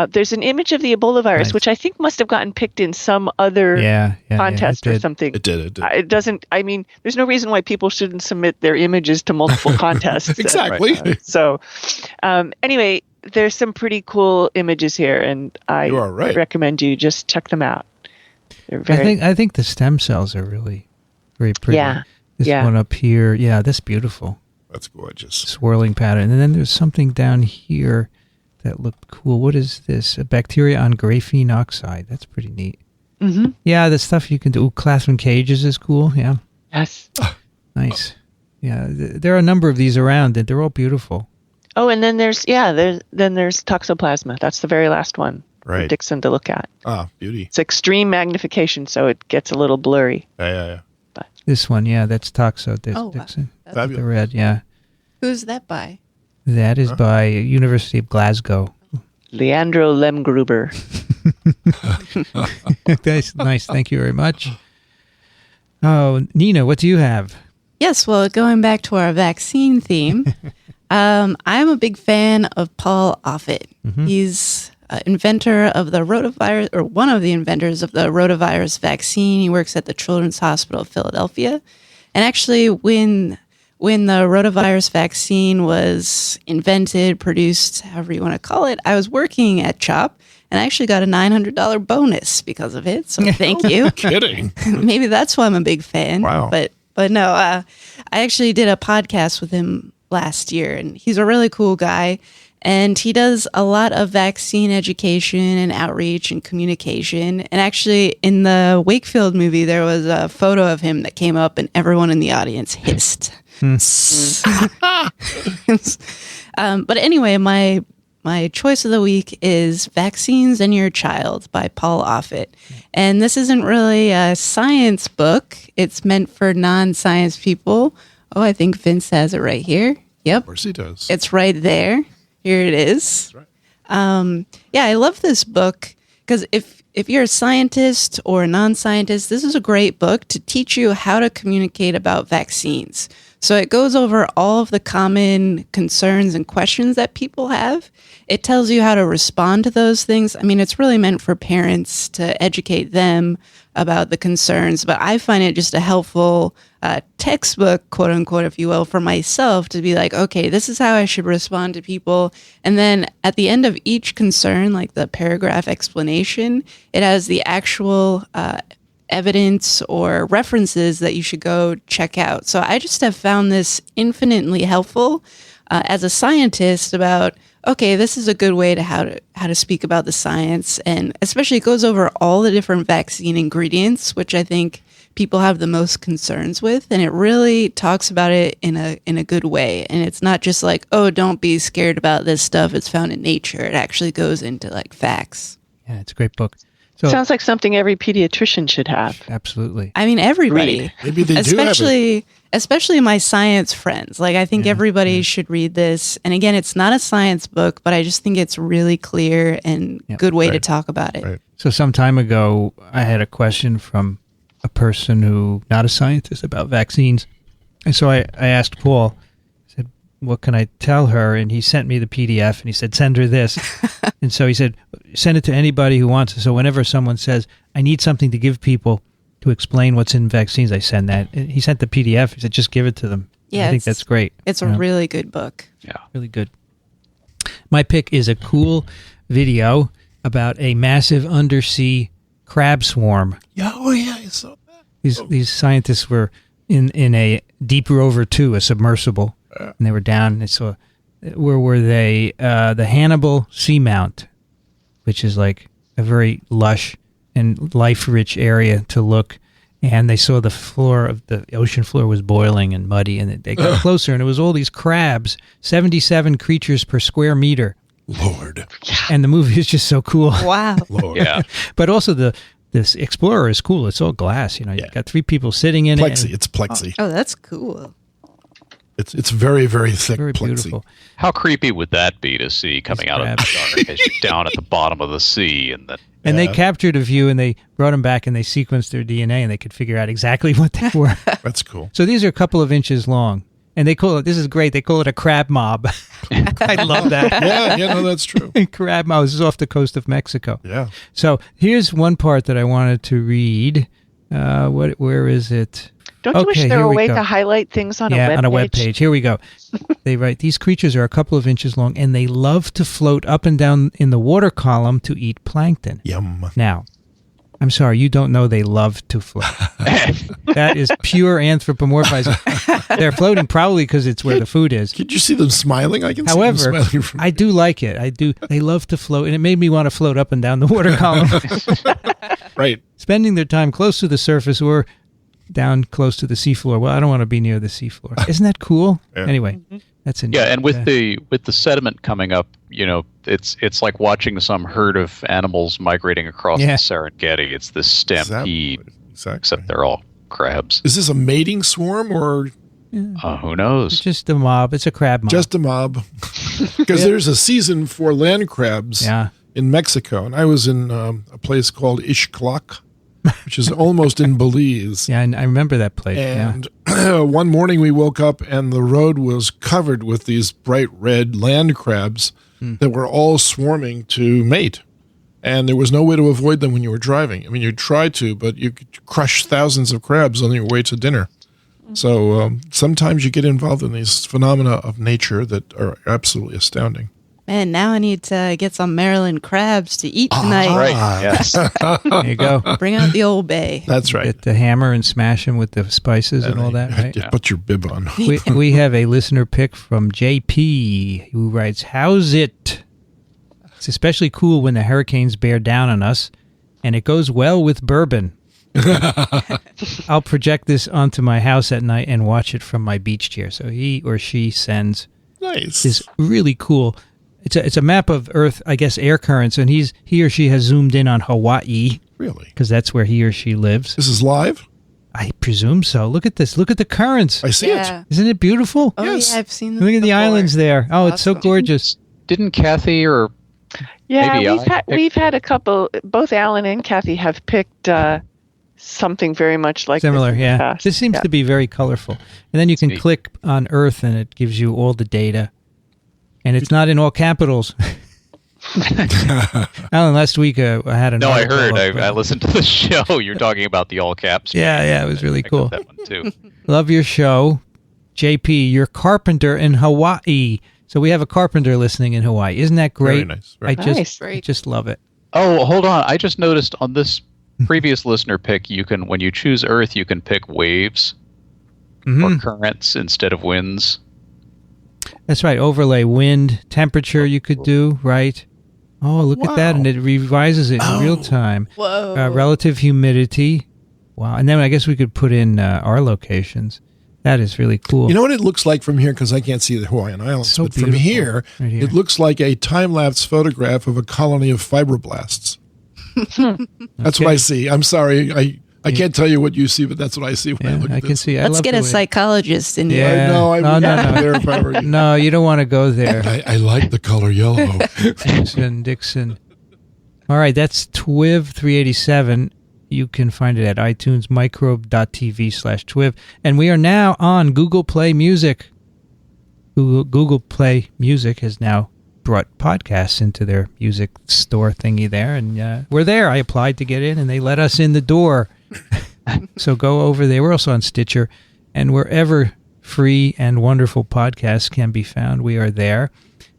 There's an image of the Ebola virus, Nice. which I think must have gotten picked in some other contest it or did. something. It did. It doesn't, I mean, there's no reason why people shouldn't submit their images to multiple contests. Exactly. So anyway, there's some pretty cool images here, and I You are right. recommend you just check them out. They're very, I think the stem cells are really very pretty. Yeah. This Yeah. one up here, that's beautiful. That's gorgeous. Swirling pattern. And then there's something down here that looked cool. What is this? A bacteria on graphene oxide. That's pretty neat. Mhm. Yeah, the stuff you can do. Ooh, Clatham cages is cool. Yeah, Yes. nice. Yeah, there are a number of these around, and they're all beautiful. Oh, and then there's toxoplasma. That's the very last one for Right. Dickson to look at. Beauty. It's extreme magnification, so it gets a little blurry. Yeah. This one, that's Toxo. Oh, wow. Dixon. That's- Fabulous. The red, yeah. Who's that by? That is by University of Glasgow. Leandro Lemgruber. Nice. Thank you very much. Oh, Nina, what do you have? Yes, well, going back to our vaccine theme, I'm a big fan of Paul Offit. He's inventor of the rotavirus, or one of the inventors of the rotavirus vaccine. He works at the Children's Hospital of Philadelphia. And actually, when the rotavirus vaccine was invented, produced, however you want to call it, I was working at CHOP, and I actually got a $900 bonus because of it. So thank you. Kidding. Maybe that's why I'm a big fan. Wow. But no, I actually did a podcast with him last year, and he's a really cool guy. And he does a lot of vaccine education and outreach and communication. And actually, in the Wakefield movie, there was a photo of him that came up, and everyone in the audience hissed. But anyway, my choice of the week is Vaccines and Your Child by Paul Offit. And this isn't really a science book. It's meant for non-science people. Oh, I think Vince has it right here. Yep. Of course he does. It's right there. Here it is. That's right. Yeah, I love this book because if you're a scientist or a non-scientist, this is a great book to teach you how to communicate about vaccines. So it goes over all of the common concerns and questions that people have. It tells you how to respond to those things. I mean, it's really meant for parents to educate them about the concerns, but I find it just a helpful textbook, quote unquote, if you will, for myself to be like, okay, this is how I should respond to people. And then at the end of each concern, like the paragraph explanation, it has the actual evidence or references that you should go check out. So I just have found this infinitely helpful as a scientist about, okay, this is a good way to how to speak about the science, and especially it goes over all the different vaccine ingredients, which I think people have the most concerns with, and it really talks about it in a good way. And it's not just like, oh, don't be scared about this stuff, it's found in nature. It actually goes into like facts. Yeah, it's a great book. So, Sounds like something every pediatrician should have. absolutely. I mean, everybody. Read. Maybe they do have it. Especially my science friends. Like, I think everybody should read this. And again, it's not a science book, but I just think it's really clear and good way to talk about it. Right. So some time ago, I had a question from a person who, not a scientist, about vaccines. And so I asked Paul, I said, what can I tell her? And he sent me the PDF and he said, send her this. And so he said, send it to anybody who wants it. So whenever someone says, I need something to give people to explain what's in vaccines, I send that. And he sent the PDF. He said, just give it to them. Yeah, I think that's great. It's a really good book. Yeah. Really good. My pick is a cool video about a massive undersea crab swarm. Yeah, oh yeah, I saw that. These scientists were, in a Deep Rover 2, a submersible, and they were down. They saw, where were they? The Hannibal Seamount, which is like a very lush and life-rich area to look. And they saw the floor of the ocean floor was boiling and muddy, and they got closer, and it was all these crabs, 77 creatures per square meter. Lord. And the movie is just so cool. Wow. Lord. Yeah. But also this Explorer is cool. It's all glass. You got 3 people sitting in Plexi. it. It's plexi. Oh, that's cool. It's very, very thick Very plexi. beautiful. How creepy would that be to see coming out of the dark as you're down at the bottom of the sea and then And they captured a few, and they brought them back, and they sequenced their DNA, and they could figure out exactly what they were. That's cool. So these are a couple of inches long. And they call it, this is great, they call it a crab mob. I love that. Yeah, no, that's true. Crab mob. This is off the coast of Mexico. Yeah. So here's one part that I wanted to read. Where is it? Don't you wish there here were a we way go. to highlight things on a web page? on a web page. Here we go. They write, these creatures are a couple of inches long, and they love to float up and down in the water column to eat plankton. Yum. Now, I'm sorry, you don't know they love to float. That is pure anthropomorphizing. They're floating probably because it's where the food is. Did you see them smiling? I can see However, them smiling from I do like it. I do. They love to float, and it made me want to float up and down the water column. Right. Spending their time close to the surface or down close to the seafloor. Well, I don't want to be near the seafloor. Isn't that cool? Yeah. Anyway, that's in. yeah, and with the sediment coming up, it's like watching some herd of animals migrating across the Serengeti. It's this stampede, Exactly. except they're all crabs. Is this a mating swarm or Who knows? It's just a mob. It's a crab mob. just a mob? Because there's a season for land crabs in Mexico. And I was in a place called Ixtlac, which is almost in Belize. Yeah, I remember that place. And one morning we woke up and the road was covered with these bright red land crabs that were all swarming to mate. And there was no way to avoid them when you were driving. I mean, you tried to, but you could crush thousands of crabs on your way to dinner. So sometimes you get involved in these phenomena of nature that are absolutely astounding. Man, now I need to get some Maryland crabs to eat tonight. Right. Yes. There you go. Bring out the Old Bay. That's right. Get the hammer and smash them with the spices and all that, right? Just put your bib on. We have a listener pick from JP who writes, "How's it? It's especially cool when the hurricanes bear down on us, and it goes well with bourbon. I'll project this onto my house at night and watch it from my beach chair." So he or she sends Nice. this really cool. It's a map of Earth, I guess, air currents, and he or she has zoomed in on Hawaii Really? because that's where he or she lives. This is live? I presume so. Look at this. Look at the currents. I see Yeah. it. Isn't it beautiful? Oh, Yes. yeah, I've seen them Look at the before. islands there. Oh, it's so Awesome. gorgeous. Didn't Kathy or Yeah, maybe we've had a couple. Both Alan and Kathy have picked something very much like Similar, this in the yeah. past. This seems to be very colorful. And then you can Sweet. click on Earth, and it gives you all the data. And it's not in all capitals. Alan, last week I had an No, I article heard. up, I listened to the show. You're talking about the all caps. Yeah, it was really I cool. got that one too. Love your show. JP, you're carpenter in Hawaii. So we have a carpenter listening in Hawaii. Isn't that great? Very nice. Very nice. I just love it. Oh, hold on. I just noticed on this previous listener pick, you can, when you choose Earth, you can pick waves or currents instead of winds. That's right. Overlay wind, temperature you could do, right? Oh, look at that. And it revises it in real time. Whoa. Relative humidity. Wow. And then I guess we could put in our locations. That is really cool. You know what it looks like from here? Because I can't see the Hawaiian Islands. So but from beautiful. here, Right here. it looks like a time-lapse photograph of a colony of fibroblasts. That's what I see. I'm sorry. I can't tell you what you see, but that's what I see when I look at I this. can see. I Let's love get the a way- psychologist in Yeah. here. I know. I No, would no, not no. there if I were you. No, you don't want to go there. I like the color yellow. Dickson. All right, that's TWiV 387. You can find it at iTunes, microbe.tv/TWiV. And we are now on Google Play Music. Google Play Music has now brought podcasts into their music store thingy there. And we're there. I applied to get in, and they let us in the door. So go over there. We're also on Stitcher. And wherever free and wonderful podcasts can be found, we are there.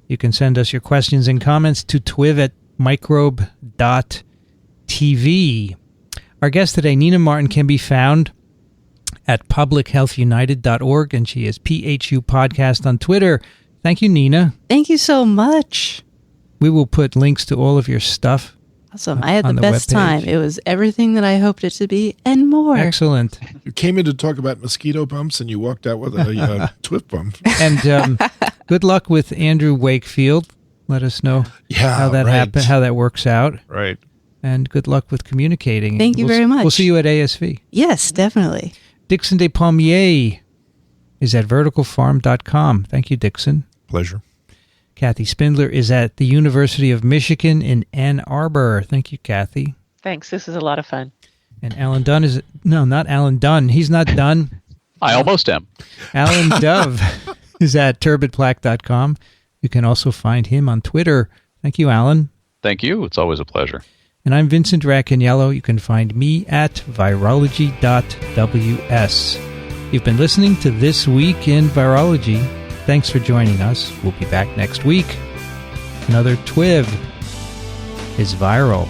You can send us your questions and comments to twiv@microbe.tv. Our guest today, Nina Martin, can be found at publichealthunited.org, and she is PHU Podcast on Twitter. Thank you, Nina. Thank you so much. We will put links to all of your stuff. Awesome. I had on the the best webpage. time. It was everything that I hoped it to be and more. Excellent. You came in to talk about mosquito bumps, and you walked out with a TWiV bump. And good luck with Andrew Wakefield. Let us know how that happens, how that works out. Right. And good luck with communicating. Thank you very much. We'll see you at ASV. Yes, definitely. Dickson Despommier is at verticalfarm.com. Thank you, Dickson. Pleasure. Kathy Spindler is at the University of Michigan in Ann Arbor. Thank you, Kathy. Thanks. This is a lot of fun. And Alan Dunn is... No, not Alan Dunn. He's not done. I almost am. Alan Dove is at turbidplaque.com. You can also find him on Twitter. Thank you, Alan. Thank you. It's always a pleasure. And I'm Vincent Racaniello. You can find me at virology.ws. You've been listening to This Week in Virology. Thanks for joining us. We'll be back next week. Another TWiV is viral.